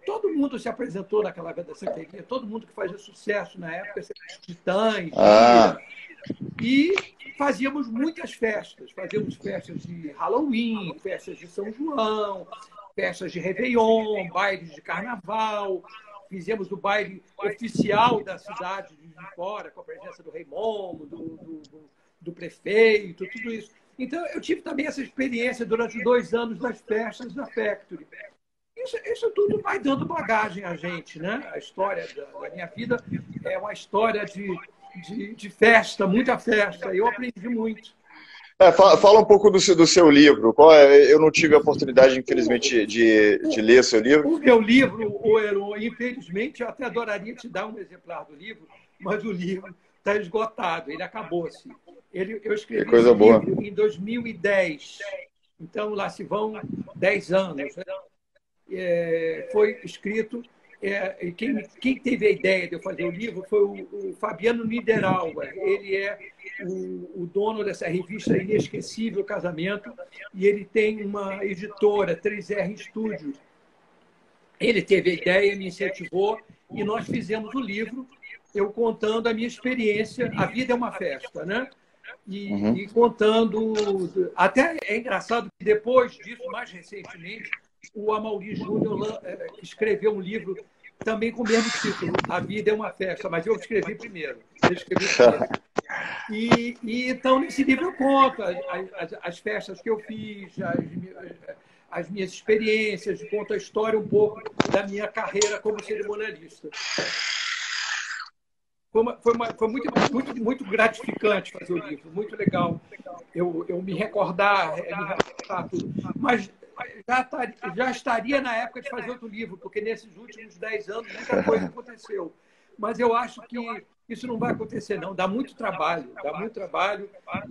Todo mundo se apresentou naquela danceteria, todo mundo que fazia sucesso na época, Titãs. E fazíamos muitas festas. Fazíamos festas de Halloween, festas de São João, festas de Réveillon, bailes de carnaval. Fizemos o baile oficial da cidade de Fora, com a presença do Rei Momo, do prefeito, tudo isso. Então, eu tive também essa experiência durante 2 anos das festas da Factory. Isso tudo vai dando bagagem a gente, né? A história da minha vida é uma história de festa, muita festa. Eu aprendi muito. Fala um pouco do seu livro. Eu não tive a oportunidade, infelizmente, de ler seu livro. O meu livro, Heron, infelizmente, eu até adoraria te dar um exemplar do livro, mas o livro está esgotado, ele acabou-se. Eu escrevi esse livro em 2010, então lá se vão 10 anos. Né? Foi escrito quem teve a ideia de eu fazer o livro foi o Fabiano Niederauer. Ele é o dono dessa revista Inesquecível Casamento, e ele tem uma editora, 3R Studios. Ele teve a ideia, me incentivou, e nós fizemos o livro, eu contando a minha experiência. A vida é uma festa, né? E contando... Até é engraçado que depois disso, mais recentemente, o Amaury Júnior escreveu um livro também com o mesmo título, A Vida é uma Festa, mas eu escrevi primeiro. E então, nesse livro eu conto as festas que eu fiz, as minhas experiências, conto a história um pouco da minha carreira como cerimonialista. Foi muito gratificante fazer o livro, muito legal eu me recordar tudo. Mas já estaria na época de fazer outro livro, porque nesses últimos 10 anos muita coisa aconteceu. Mas eu acho que isso não vai acontecer, não. Dá muito trabalho,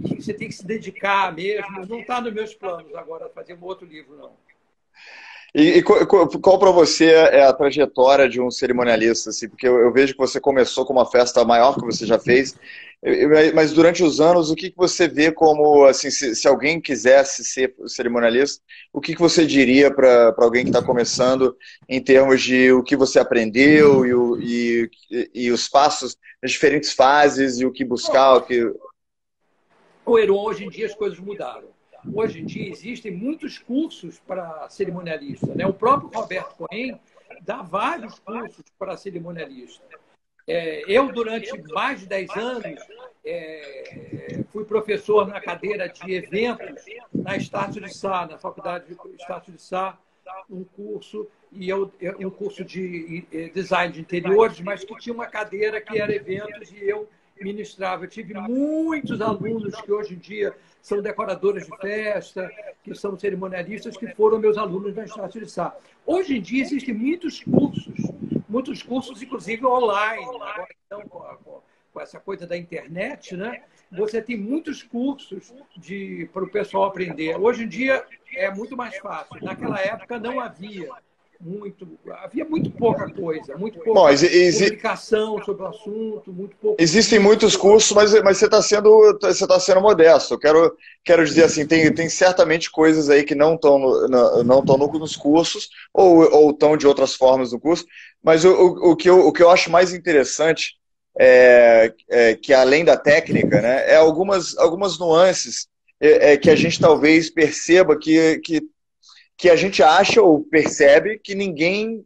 e você tem que se dedicar mesmo. Não está nos meus planos agora fazer um outro livro, não. E qual para você é a trajetória de um cerimonialista? Assim? Porque eu vejo que você começou com uma festa maior que você já fez, mas durante os anos, o que você vê como, assim, se alguém quisesse ser cerimonialista, o que você diria para alguém que está começando em termos de o que você aprendeu e os passos, as diferentes fases e o que buscar? O Heron, hoje em dia as coisas mudaram. Hoje em dia existem muitos cursos para cerimonialista, né? O próprio Roberto Cohen dá vários cursos para cerimonialista. Eu, durante mais de 10 anos, fui professor na cadeira de eventos na Estácio de Sá, na Faculdade de Estácio de Sá, um curso de design de interiores, mas que tinha uma cadeira que era eventos, e eu ministrava. Eu tive muitos alunos que hoje em dia são decoradores de festa, que são cerimonialistas, que foram meus alunos na Estácio de Sá. Hoje em dia existem muitos cursos, inclusive online. Agora, então, com essa coisa da internet, né? Você tem muitos cursos para o pessoal aprender. Hoje em dia é muito mais fácil. Naquela época não havia muito pouca coisa, muito pouca publicação sobre o assunto, muito pouco. Existem muitos cursos, mas você está sendo modesto. Eu quero dizer assim, tem certamente coisas aí que não estão nos cursos ou estão de outras formas no curso, mas o que eu acho mais interessante que além da técnica, né, algumas nuances que a gente talvez perceba que a gente acha ou percebe que ninguém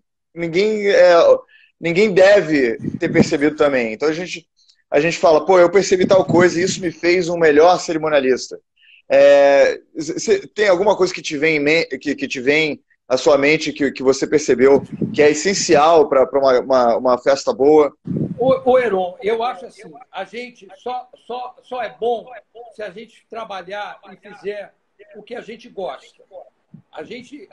deve ter percebido também. Então a gente fala, pô, eu percebi tal coisa e isso me fez um melhor cerimonialista. Tem alguma coisa que te vem à sua mente que você percebeu que é essencial para uma festa boa? O Heron, eu acho assim, a gente só é bom se a gente trabalhar e fizer o que a gente gosta. A gente,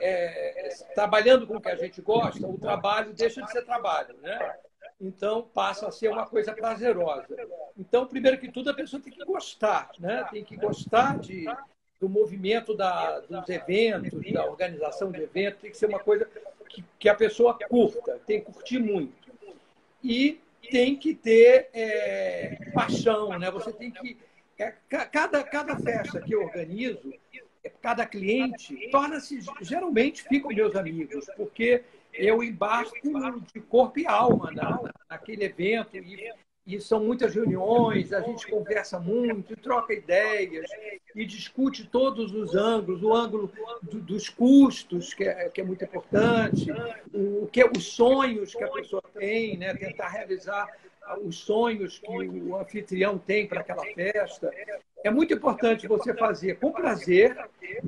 trabalhando com o que a gente gosta, o trabalho deixa de ser trabalho, né? Então, passa a ser uma coisa prazerosa. Então, primeiro que tudo, a pessoa tem que gostar, né? Tem que gostar do movimento dos eventos, da organização de eventos, tem que ser uma coisa que a pessoa curta, tem que curtir muito. E tem que ter paixão, né? Você tem que... Cada festa que eu organizo, cada cliente geralmente ficam meus amigos, porque eu embarco de corpo e alma naquele evento, e são muitas reuniões, a gente conversa muito, troca ideias e discute todos os ângulos, o ângulo dos custos, que é muito importante, os sonhos que a pessoa tem, né? Tentar realizar os sonhos que o anfitrião tem para aquela festa. É muito importante você fazer com prazer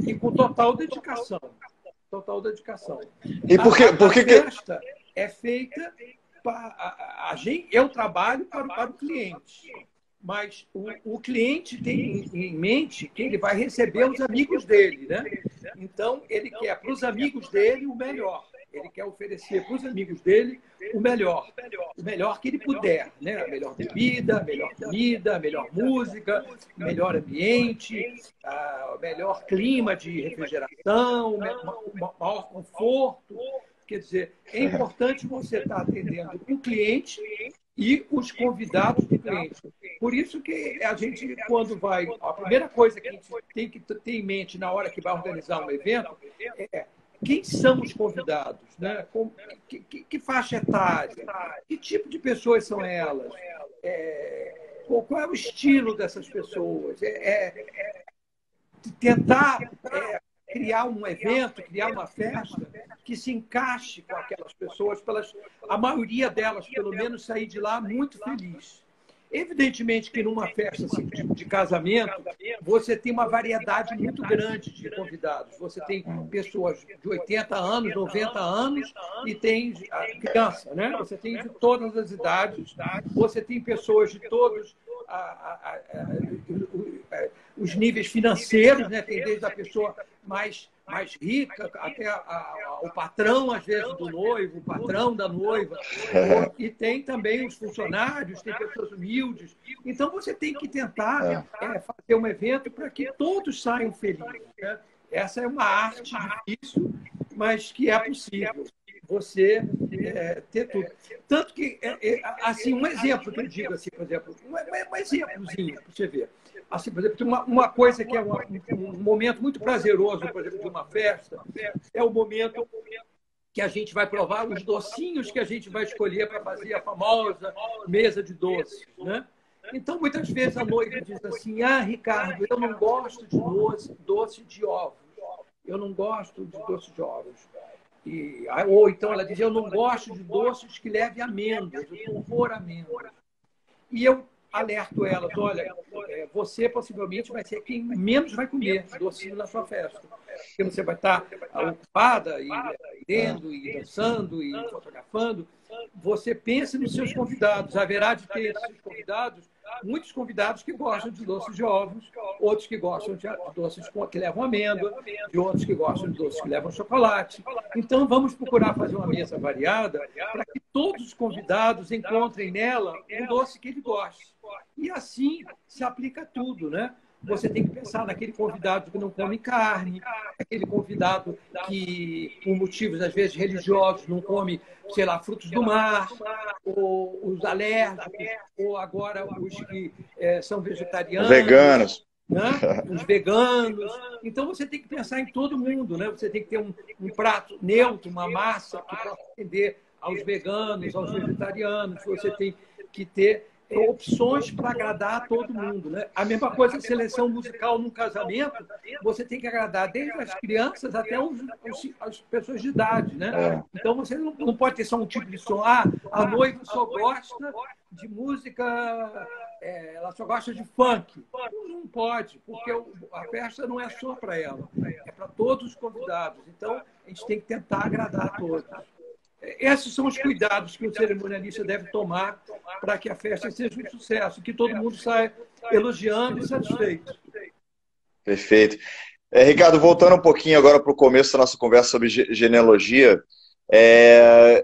e com total dedicação. Total dedicação. E por que a festa é feita eu trabalho para o cliente, mas o cliente tem em mente que ele vai receber os amigos dele, né? Então, ele quer para os amigos dele o melhor. Ele quer oferecer para os amigos dele o melhor que ele puder, né? A melhor bebida, a melhor comida, a melhor música, o melhor ambiente, o melhor clima de refrigeração, o maior conforto. Quer dizer, é importante você estar atendendo o cliente e os convidados do cliente. Por isso que a gente, quando vai... A primeira coisa que a gente tem que ter em mente na hora que vai organizar um evento é quem são os convidados, né? Que faixa etária? Que tipo de pessoas são elas? Qual é o estilo dessas pessoas? Tentar criar um evento, criar uma festa que se encaixe com aquelas pessoas, a maioria delas, pelo menos, sair de lá muito feliz. Evidentemente que numa festa assim, de casamento, você tem uma variedade muito grande de convidados. Você tem pessoas de 80 anos, 90 anos e tem a criança, né? Você tem de todas as idades, você tem pessoas de todos os níveis financeiros, né? Tem desde a pessoa mais rica até o patrão, às vezes, do noivo, o patrão da noiva. E tem também os funcionários, tem pessoas humildes. Então, você tem que tentar fazer um evento para que todos saiam felizes, né? Essa é uma arte difícil, mas que é possível você ter tudo. Tanto que, assim, um exemplo que eu digo, assim, por exemplo, um exemplozinho para você ver. Assim, por exemplo, uma coisa que é um momento muito prazeroso, por exemplo, de uma festa, é o momento que a gente vai provar os docinhos que a gente vai escolher para fazer a famosa mesa de doces, né? Então, muitas vezes a noiva diz assim: Ricardo, eu não gosto de doce de ovos. Eu não gosto de doce de ovos. Ou então ela diz: eu não gosto de doces que levem amêndoas, eu não vou amêndoas. E eu alerto elas: olha, você possivelmente vai ser quem menos vai comer docinho na sua festa. Porque você vai estar ocupada e lendo, e dançando, e fotografando. Você pense nos seus convidados. Haverá de ter esses convidados, muitos convidados que gostam de doces de ovos, outros que gostam de doces que levam amêndoa, e outros que gostam de doces que levam chocolate. Então, vamos procurar fazer uma mesa variada para que todos os convidados encontrem nela um doce que ele goste. E assim se aplica tudo, né? Você tem que pensar naquele convidado que não come carne, aquele convidado que, por motivos, às vezes, religiosos, não come, sei lá, frutos do mar, ou os alérgicos, ou agora os que são vegetarianos. Veganos. Né? Os veganos. Então, você tem que pensar em todo mundo, né? Você tem que ter um prato neutro, uma massa que possa atender aos veganos, aos vegetarianos. Você tem que ter opções para agradar a todo mundo, né? A mesma coisa, a seleção musical num casamento, você tem que agradar desde as crianças até as pessoas de idade, né? Então, você não pode ter só um tipo de som. A noiva só gosta de música, ela só gosta de funk. Não pode, porque a festa não é só para ela, é para todos os convidados. Então, a gente tem que tentar agradar a todos. Esses são os cuidados que o cerimonialista deve tomar para que a festa seja um sucesso, que todo mundo saia elogiando e satisfeito. Perfeito. Ricardo, voltando um pouquinho agora para o começo da nossa conversa sobre genealogia,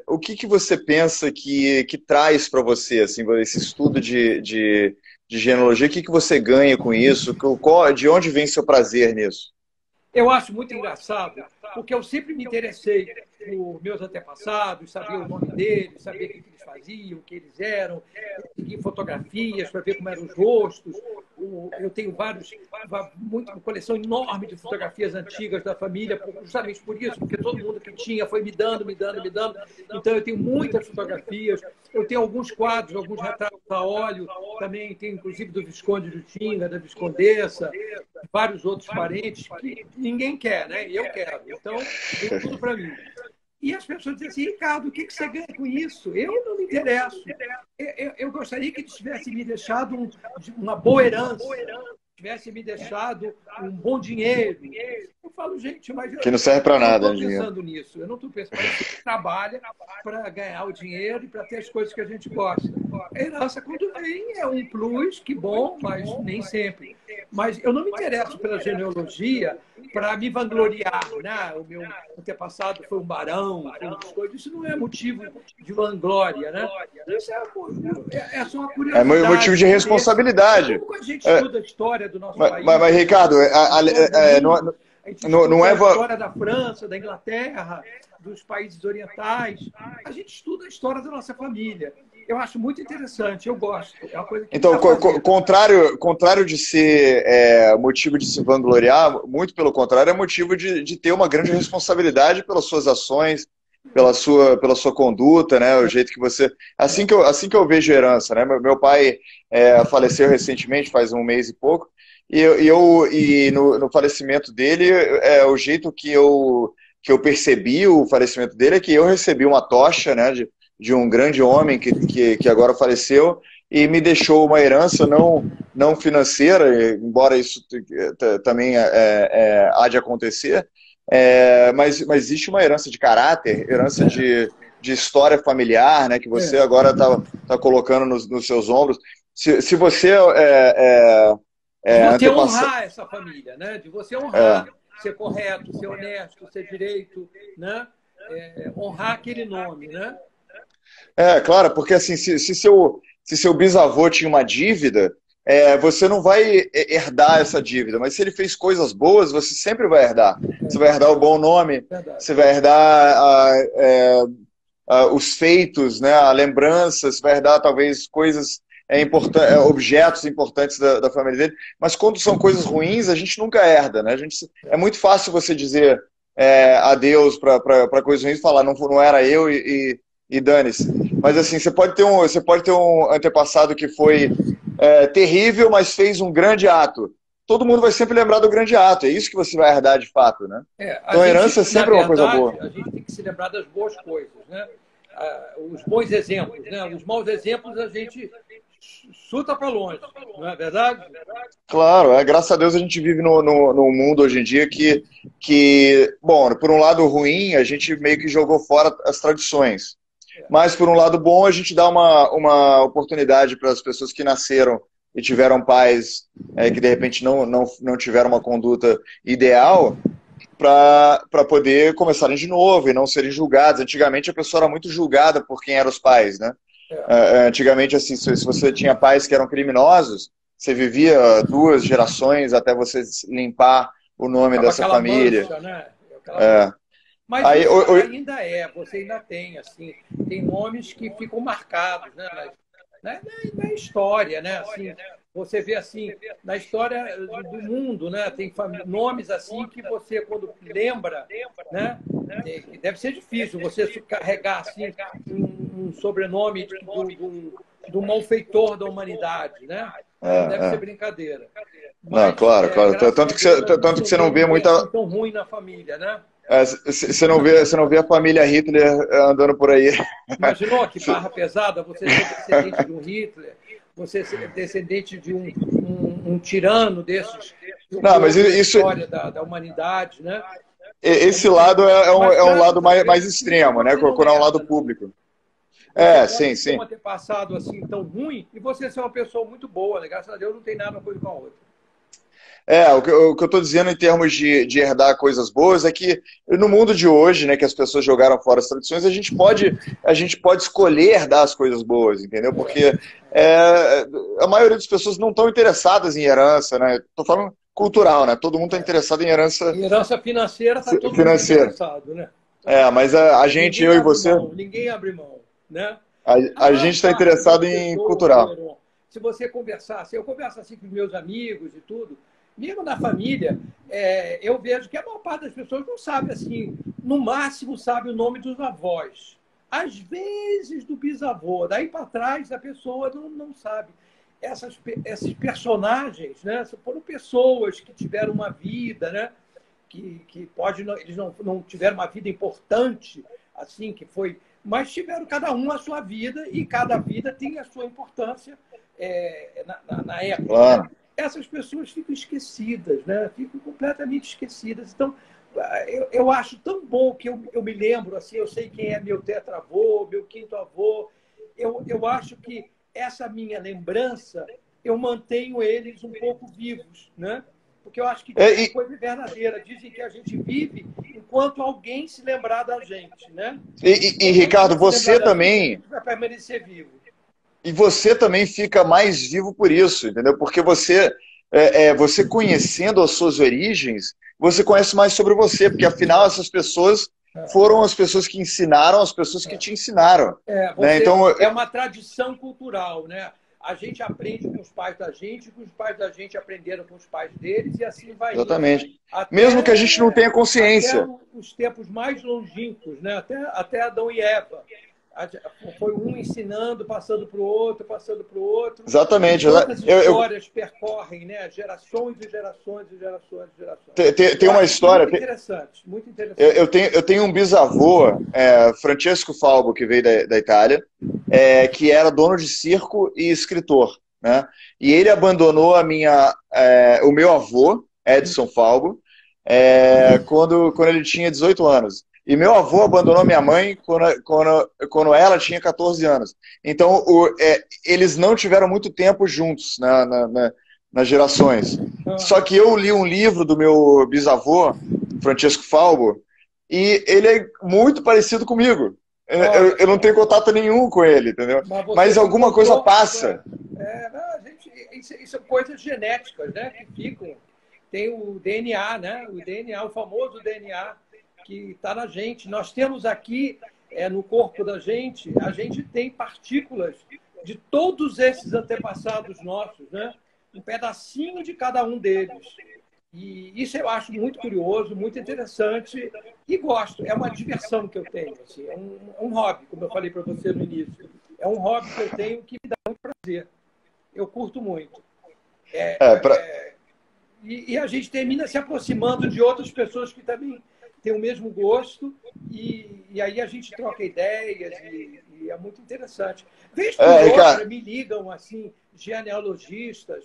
o que você pensa que traz para você assim, esse estudo de genealogia? O que você ganha com isso? De onde vem seu prazer nisso? Eu acho muito engraçado, porque eu sempre me interessei por meus antepassados, saber o nome deles, saber o que eles faziam, o que eles eram, seguir fotografias para ver como eram os rostos. Eu tenho uma coleção enorme de fotografias antigas da família, justamente por isso, porque todo mundo que tinha foi me dando. Então, eu tenho muitas fotografias. Eu tenho alguns quadros, alguns retratos a óleo, também tenho, inclusive, do Visconde de Tinga, da Viscondessa, vários outros parentes que ninguém quer, né? E eu quero. Então, tem tudo para mim. E as pessoas dizem assim: Ricardo, o que você ganha com isso? Eu não me interesso. Eu gostaria que eles tivessem me deixado uma boa herança, tivessem me deixado um bom dinheiro. Eu falo, gente, mas que não serve para nada. Eu não estou pensando nisso. Eu não estou pensando. A gente trabalha para ganhar o dinheiro e para ter as coisas que a gente gosta. A herança, quando vem, é um plus, que bom, mas nem sempre. Mas eu não me interesso pela genealogia para me vangloriar, né? O meu antepassado foi um barão, isso não é motivo de vanglória, né? Isso é só uma curiosidade. É motivo de responsabilidade. Como a gente estuda a história do nosso país... Mas Ricardo, A gente Não, estuda não a é... história da França, da Inglaterra, dos países orientais. A gente estuda a história da nossa família. Eu acho muito interessante, eu gosto. É uma coisa que me Então, dá prazer. contrário de ser motivo de se vangloriar, muito pelo contrário, é motivo de ter uma grande responsabilidade pelas suas ações, pela sua conduta, né? O jeito que você. Assim que eu vejo herança, né? Meu pai faleceu recentemente, faz um mês e pouco, e no falecimento dele, o jeito que eu percebi o falecimento dele é que eu recebi uma tocha, né? De um grande homem que agora faleceu e me deixou uma herança não financeira, embora isso também há de acontecer, mas existe uma herança de caráter, herança de história familiar, né, que você agora tá colocando nos seus ombros. Se você De você antepassa... honrar essa família, né? De você honrar, ser correto, ser honesto, ser direito, né? Honrar aquele nome, né? Claro, porque assim, se seu bisavô tinha uma dívida, você não vai herdar essa dívida, mas se ele fez coisas boas, você sempre vai herdar. Você vai herdar o bom nome, Verdade. você vai herdar os feitos, né, a lembrança, você vai herdar talvez coisas objetos importantes da família dele, mas quando são coisas ruins, a gente nunca herda, né? É muito fácil você dizer adeus para coisas ruins e falar, não era eu e dane-se. Mas assim, você pode ter um antepassado que foi terrível, mas fez um grande ato. Todo mundo vai sempre lembrar do grande ato. É isso que você vai herdar de fato, né? Então a herança é sempre uma coisa boa. A gente tem que se lembrar das boas coisas, né? Os bons exemplos, né? Os maus exemplos a gente chuta para longe, não é verdade? Claro, graças a Deus a gente vive no mundo hoje em dia bom, por um lado ruim, a gente meio que jogou fora as tradições. Mas, por um lado bom, a gente dá uma oportunidade para as pessoas que nasceram e tiveram pais que, de repente, não tiveram uma conduta ideal para poder começarem de novo e não serem julgados. Antigamente, a pessoa era muito julgada por quem eram os pais, né? Antigamente, assim, se você tinha pais que eram criminosos, você vivia 2 gerações até você limpar o nome dessa família. Mancha, né? Mas aí, você ainda tem, assim, tem nomes que ficam marcados, né, na história, né? Assim, você vê assim, na história do mundo, né? Tem nomes assim que você, quando lembra, né? Deve ser difícil você carregar assim um sobrenome do malfeitor da humanidade, né? Não deve ser brincadeira. Mas, claro. Tanto que você não vê muita... tão ruim na família, né? Você não vê a família Hitler andando por aí. Imaginou que barra pesada você ser descendente de um Hitler, você ser descendente de um tirano desses, não, mas isso... história da humanidade, né? Esse lado é um lado mais extremo, né? Quando é um lado público. Sim. Você pode ter passado assim tão ruim e você ser uma pessoa muito boa, né? Graças a Deus não tem nada uma coisa com a outra. O que eu estou dizendo em termos de herdar coisas boas é que no mundo de hoje, né, que as pessoas jogaram fora as tradições, a gente pode escolher herdar as coisas boas, entendeu? Porque a maioria das pessoas não estão interessadas em herança, né? Estou falando cultural, né? Todo mundo está interessado em herança. Em herança financeira está todo mundo interessado, né? Mas a gente, eu e você... Ninguém abre mão, né? A gente está interessado em cultural. Se você conversar, eu converso assim com meus amigos e tudo, mesmo na família, eu vejo que a maior parte das pessoas não sabe, assim, no máximo sabe o nome dos avós. Às vezes do bisavô. Daí para trás a pessoa não sabe. Esses personagens, né, foram pessoas que tiveram uma vida, né, que eles não tiveram uma vida importante, assim, que foi... Mas tiveram cada um a sua vida e cada vida tem a sua importância na época. Claro. Né? Essas pessoas ficam esquecidas, né? Ficam completamente esquecidas. Então, eu acho tão bom que eu me lembro, assim, eu sei quem é meu tetravô, meu quinto avô. Eu acho que essa minha lembrança, eu mantenho eles um pouco vivos, né? Porque eu acho que é uma coisa verdadeira. Dizem que a gente vive enquanto alguém se lembrar da gente, né? E Ricardo, você também... vai permanecer vivo. E você também fica mais vivo por isso, entendeu? Porque você conhecendo as suas origens, você conhece mais sobre você, porque afinal essas pessoas foram as pessoas que ensinaram as pessoas que te ensinaram. Né? Então, é uma tradição cultural, né? A gente aprende com os pais da gente, com os pais da gente aprenderam com os pais deles, e assim vai exatamente. indo. Até, mesmo que a gente não tenha consciência. Até os tempos mais longínquos, né? Até Adão e Eva. Foi um ensinando, passando para o outro, passando para o outro. Exatamente. Quantas histórias percorrem, né? Gerações e gerações e gerações e gerações. Tem uma história. Muito interessante, muito interessante. Eu tenho um bisavô, Francesco Falbo, que veio da Itália, que era dono de circo e escritor. Né? E ele abandonou o meu avô, Edson Falbo, quando ele tinha 18 anos. E meu avô abandonou minha mãe quando ela tinha 14 anos. Então, eles não tiveram muito tempo juntos nas gerações. Só que eu li um livro do meu bisavô, Francesco Falbo, e ele é muito parecido comigo. Eu não tenho contato nenhum com ele, entendeu? Mas alguma coisa passa. Isso são coisas genéticas, né? Que ficam. Tem o DNA, né? O DNA, o famoso DNA, que está na gente. Nós temos aqui, no corpo da gente, a gente tem partículas de todos esses antepassados nossos, né? Um pedacinho de cada um deles. E isso eu acho muito curioso, muito interessante e gosto. É uma diversão que eu tenho. Assim, é um hobby, como eu falei para você no início. É um hobby que eu tenho que me dá muito prazer. Eu curto muito. E a gente termina se aproximando de outras pessoas que também têm o mesmo gosto e aí a gente troca ideias e é muito interessante. Vez por outra me ligam assim, genealogistas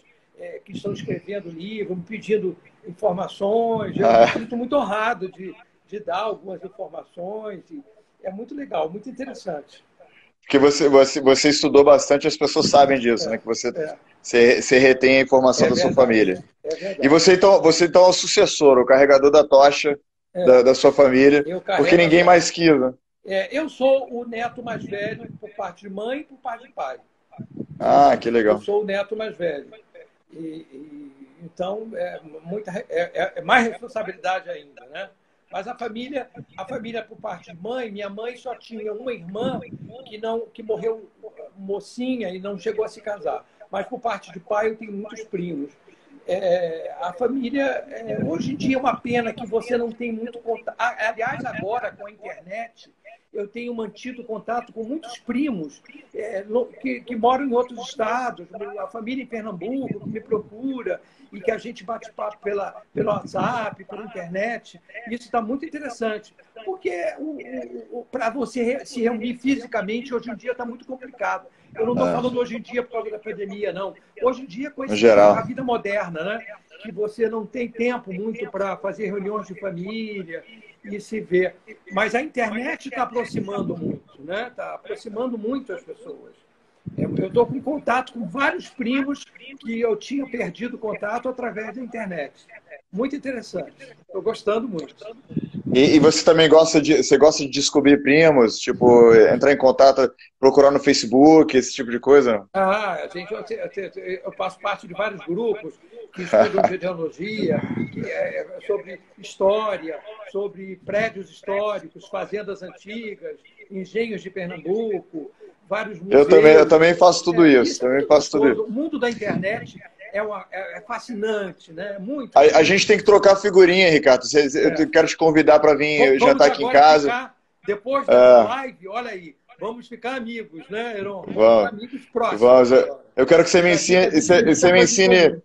que estão escrevendo livro, me pedindo informações. Eu me sinto muito honrado de dar algumas informações. E é muito legal, muito interessante. Porque você estudou bastante, as pessoas sabem disso, né? Que você retém a informação da sua família. E você então é o sucessor, o carregador da tocha da sua família, porque ninguém mais quis. Né? Eu sou o neto mais velho por parte de mãe e por parte de pai. Ah, que legal. Eu sou o neto mais velho. Então, é mais responsabilidade ainda, né? Mas a família por parte de mãe, minha mãe só tinha uma irmã que morreu mocinha e não chegou a se casar. Mas por parte de pai eu tenho muitos primos. A família, hoje em dia é uma pena que você não tem muito contato. Aliás, agora com a internet, eu tenho mantido contato com muitos primos que moram em outros estados, a família em Pernambuco que me procura e que a gente bate papo pelo WhatsApp, pela internet. Isso está muito interessante, porque para você se reunir fisicamente hoje em dia está muito complicado. Eu não estou falando hoje em dia por causa da pandemia, não. Hoje em dia, com a vida moderna, né? Que você não tem tempo muito para fazer reuniões de família e se ver. Mas a internet está aproximando muito, né? Está aproximando muito as pessoas. Eu estou com contato com vários primos que eu tinha perdido contato através da internet. Muito interessante. Estou gostando muito. E você também gosta de descobrir primos, tipo, entrar em contato, procurar no Facebook, esse tipo de coisa? Eu faço parte de vários grupos que estudam genealogia, sobre história, sobre prédios históricos, fazendas antigas, engenhos de Pernambuco, vários museus. Eu também faço tudo isso. O mundo da internet é fascinante, né? Muito. A gente tem que trocar figurinha, Ricardo. Eu quero te convidar para vir jantar aqui em casa. Depois da live, olha aí, vamos ficar amigos, né, Heron? Vamos. Amigos próximos. Vamos. Eu quero que você me ensine.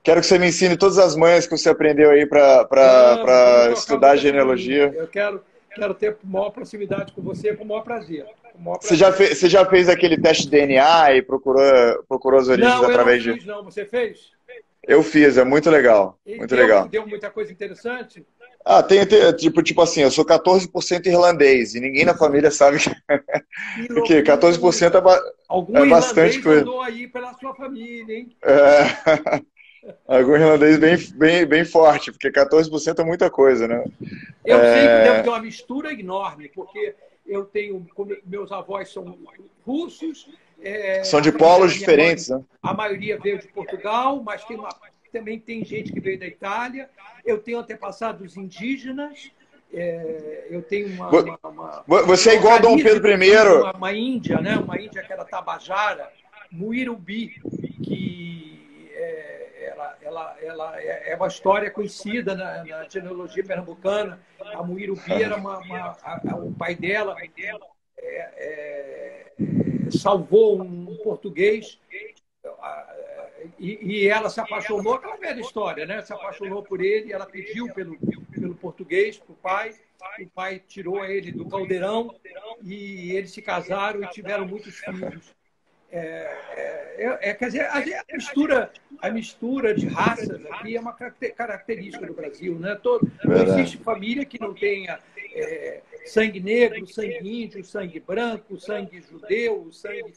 Quero que você me ensine todas as manhas que você aprendeu aí para estudar genealogia. Eu quero ter maior proximidade com você com o maior prazer. Você já fez aquele teste de DNA e procurou as origens através de... Não, eu não fiz, não. Você fez? Eu fiz, é muito legal. Legal. Deu muita coisa interessante? Tipo assim, eu sou 14% irlandês e ninguém na família sabe que 14% é bastante coisa. Andou aí pela sua família, hein? Algum irlandês bem forte, porque 14% é muita coisa, né? Eu sei que deve ter uma mistura enorme, porque meus avós são russos. São de polos diferentes, né? A maioria veio de Portugal, mas tem também tem gente que veio da Itália. Eu tenho antepassados indígenas. Eu tenho Você é igual a Dom Pedro I. Uma índia, né? Uma índia que era Tabajara, Muirubi, que ela é uma história conhecida na genealogia pernambucana. A Muirubi era o pai dela salvou um português e ela se apaixonou, aquela velha história, né? Se apaixonou por ele, ela pediu pelo português, para o pai tirou ele do caldeirão e eles se casaram e tiveram muitos filhos. Quer dizer, a mistura de raças aqui é uma característica do Brasil, né? Não existe família que não tenha sangue negro, sangue índio, sangue branco, sangue judeu, sangue...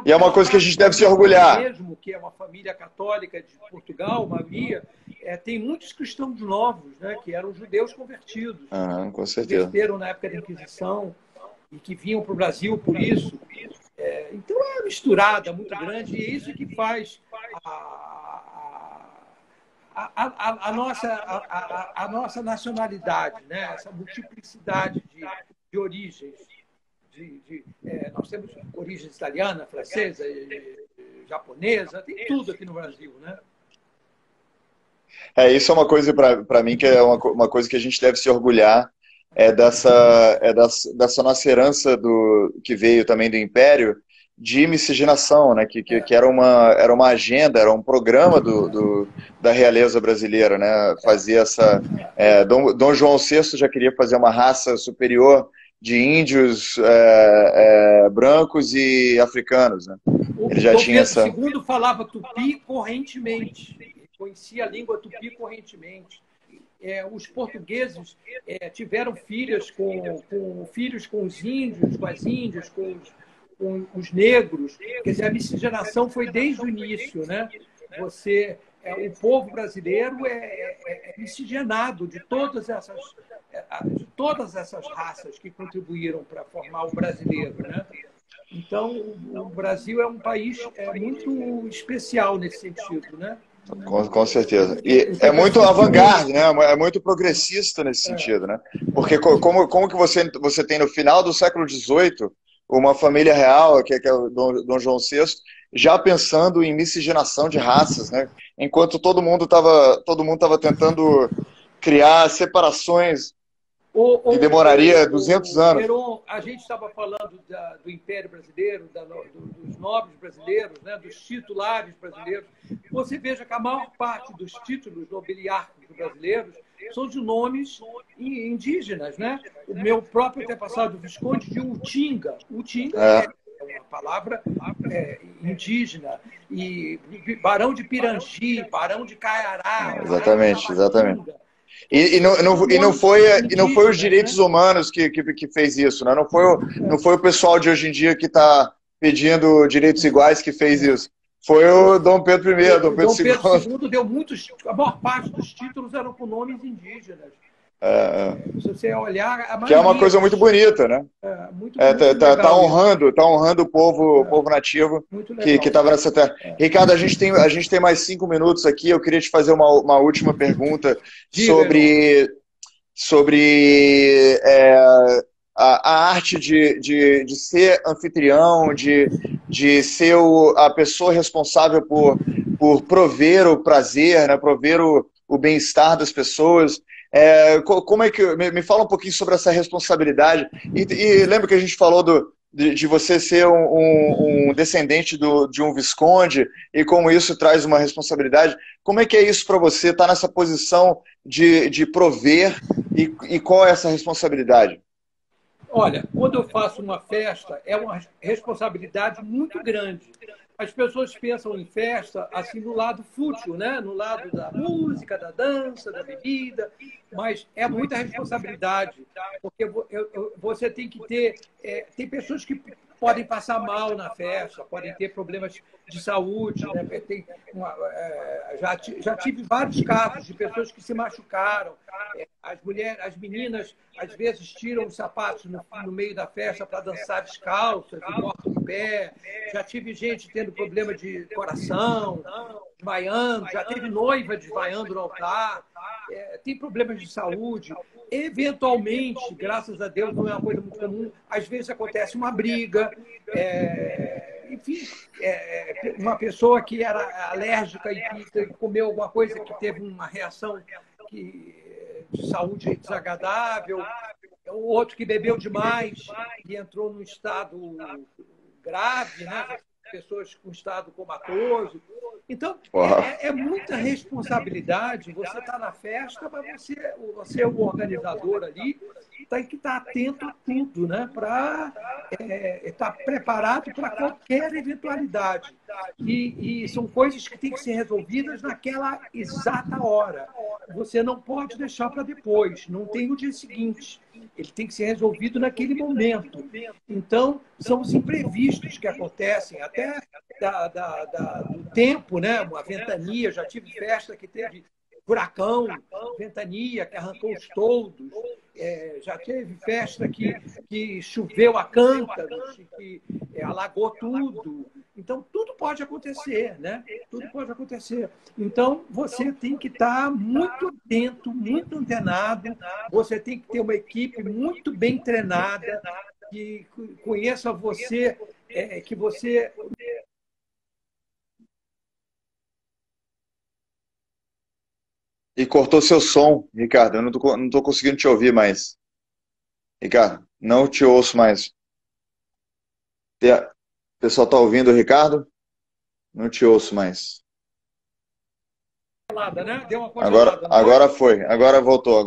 E é uma coisa que a gente deve se orgulhar. Mesmo, que é uma família católica de Portugal, a maioria, tem muitos cristãos novos, né, que eram judeus convertidos. Com certeza. Converteram na época da Inquisição e que vinham para o Brasil por isso. Então é uma misturada muito grande e é isso que faz a nossa nacionalidade, né? Essa multiplicidade de origens. Nós temos origens italiana, francesa, japonesa, tem tudo aqui no Brasil, né? Isso é uma coisa para mim que é uma coisa que a gente deve se orgulhar, dessa nossa herança que veio também do Império, de miscigenação, né? Que era uma agenda, era um programa da realeza brasileira, né? Fazia essa... Dom João VI já queria fazer uma raça superior de índios brancos e africanos, né? Ele já tinha essa... O Pedro II falava tupi correntemente, ele conhecia a língua tupi correntemente. Os portugueses tiveram filhos com os índios, com as índias, com os negros. Quer dizer, a miscigenação foi desde o início, né? O povo brasileiro é miscigenado de todas essas raças que contribuíram para formar o brasileiro, né? Então, o Brasil é um país muito especial nesse sentido, né? Com certeza. E é muito avant-garde, né? É muito progressista nesse sentido, né? Porque como que você tem no final do século XVIII uma família real, que é o Dom João VI, já pensando em miscigenação de raças, né? Enquanto todo mundo estava tentando criar separações que demoraria 200 anos. Heron, a gente estava falando do Império Brasileiro, dos nobres brasileiros, né, dos titulares brasileiros. Você veja que a maior parte dos títulos nobiliárquicos brasileiros são de nomes indígenas, né? O meu próprio antepassado, o Visconde de Utinga. Utinga é uma palavra indígena. E Barão de Pirangi, Barão de Caiará. Exatamente. E não foi os direitos humanos que fez isso, né? Não foi o pessoal de hoje em dia que está pedindo direitos iguais que fez isso. Foi o Dom Pedro I, Dom Pedro II. Deu muitos... A maior parte dos títulos eram com nomes indígenas. Se você olhar... Que é uma coisa muito bonita, né? Tá honrando o povo nativo que estava nessa terra. Ricardo, a gente tem mais 5 minutos aqui. Eu queria te fazer uma última pergunta sobre a arte de ser anfitrião, de ser a pessoa responsável por prover o prazer, né? Prover o bem-estar das pessoas. Como é que... Me fala um pouquinho sobre essa responsabilidade. E lembra que a gente falou de você ser um descendente de um visconde e como isso traz uma responsabilidade. Como é que é isso para você, estar nessa posição de prover e qual é essa responsabilidade? Olha, quando eu faço uma festa, é uma responsabilidade muito grande. As pessoas pensam em festa assim no lado fútil, né? No lado da música, da dança, da bebida, mas é muita responsabilidade, porque você tem que ter... tem pessoas que podem passar mal na festa, podem ter problemas de saúde, né? Já tive vários casos de pessoas que se machucaram. As meninas, às vezes, tiram os sapatos no meio da festa para dançar descalças e cortam o pé. Já tive gente tendo problema de coração. desmaiando, já teve noiva desmaiando no altar, tem problemas de saúde. Eventualmente, graças a Deus, não é uma coisa muito comum, às vezes acontece uma briga, enfim, uma pessoa que era alérgica e que comeu alguma coisa que teve uma reação de saúde desagradável, o outro que bebeu demais e entrou num estado grave, né? Pessoas com estado comatoso. Então, é muita responsabilidade. Você está na festa, mas você é o organizador ali, tem que estar atento a tudo, né? Para estar preparado para qualquer eventualidade. E são coisas que têm que ser resolvidas naquela exata hora. Você não pode deixar para depois, não tem o dia seguinte. Ele tem que ser resolvido naquele momento. Então, são os imprevistos que acontecem, até do tempo, né? Uma ventania, já tive festa que teve furacão, ventania, que arrancou os toldos, já teve festa que choveu a cântaros, que alagou tudo. Então, tudo pode acontecer, né? Tudo pode acontecer. Então, você tem que estar muito atento, muito antenado, você tem que ter uma equipe muito bem treinada, que conheça você, que você... E cortou seu som, Ricardo. Eu não tô conseguindo te ouvir mais. Ricardo, não te ouço mais. O pessoal tá ouvindo o Ricardo? Não te ouço mais. Né? Deu uma congelada. Agora foi. Agora voltou.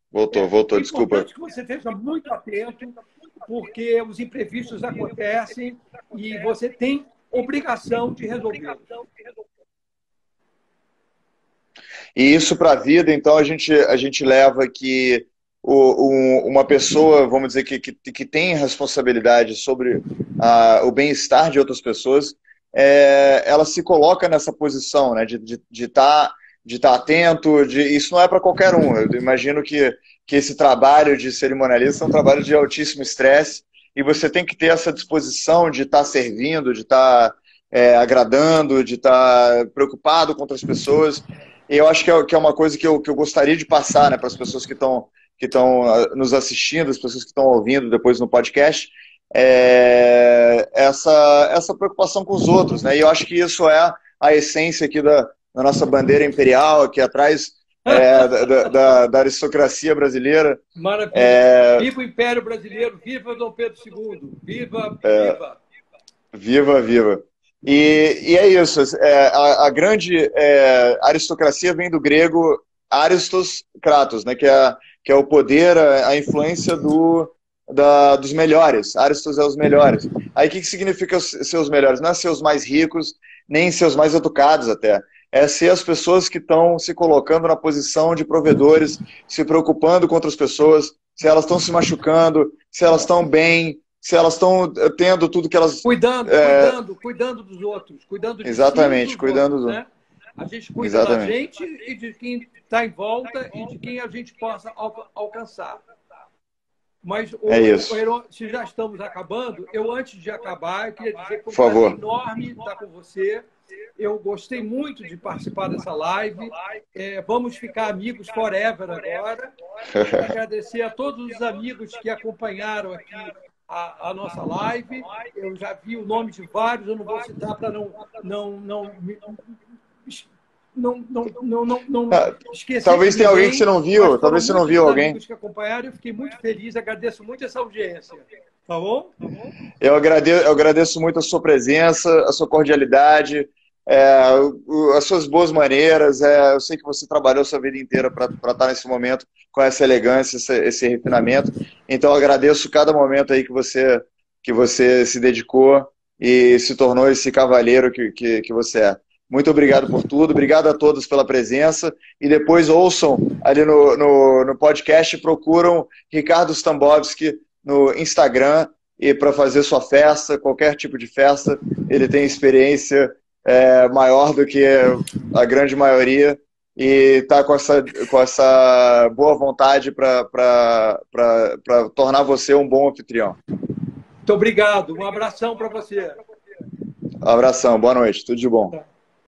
Voltou. É Desculpa. importante que você esteja muito atento, porque os imprevistos acontecem e você tem obrigação de resolvê-los. E isso para a vida, então, a gente leva que uma pessoa, vamos dizer, que tem responsabilidade sobre o bem-estar de outras pessoas, ela se coloca nessa posição, né, de estar atento. Isso não é para qualquer um. Eu imagino que esse trabalho de cerimonialista é um trabalho de altíssimo estresse, e você tem que ter essa disposição de estar servindo, de estar agradando, de estar preocupado com outras pessoas. E eu acho que é uma coisa que eu gostaria de passar, né, para as pessoas que estão nos assistindo, as pessoas que estão ouvindo depois no podcast, essa preocupação com os outros, né? E eu acho que isso é a essência aqui da nossa bandeira imperial, aqui atrás, da aristocracia brasileira. Maravilha. Viva o Império Brasileiro, viva Dom Pedro II, viva, viva. Viva. E é isso, a grande aristocracia vem do grego aristos kratos, né, que é o poder, a influência dos melhores. Aristos é os melhores. Aí o que significa ser os melhores? Não é ser os mais ricos, nem ser os mais educados até. É ser as pessoas que estão se colocando na posição de provedores, se preocupando com outras pessoas, se elas estão se machucando, se elas estão bem, se elas estão tendo tudo que elas... Cuidando dos outros, cuidando de exatamente, si, cuidando dos outros. Né? A gente cuida da gente e de quem está em volta e de quem a gente possa alcançar. Mas, se já estamos acabando, antes de acabar, eu queria dizer que foi um prazer enorme estar com você. Eu gostei muito de participar dessa live. Vamos ficar amigos forever agora. Quero agradecer a todos os amigos que acompanharam aqui a nossa live. Eu já vi o nome de vários, eu não vou citar para não esquecer. Talvez tenha alguém que você não viu, talvez você não viu alguém. Que acompanharam, eu fiquei muito feliz, agradeço muito essa audiência. Tá bom? Eu agradeço muito a sua presença, a sua cordialidade, as suas boas maneiras. Eu sei que você trabalhou sua vida inteira para estar nesse momento com essa elegância, esse refinamento. Então, eu agradeço cada momento aí que você se dedicou e se tornou esse cavalheiro que você é. Muito obrigado por tudo, obrigado a todos pela presença, e depois ouçam ali no podcast, procuram Ricardo Stambovski no Instagram, e para fazer sua festa, qualquer tipo de festa, ele tem experiência maior do que a grande maioria, e está com essa boa vontade para tornar você um bom anfitrião. Muito obrigado, um abração para você. Um abração, boa noite, tudo de bom.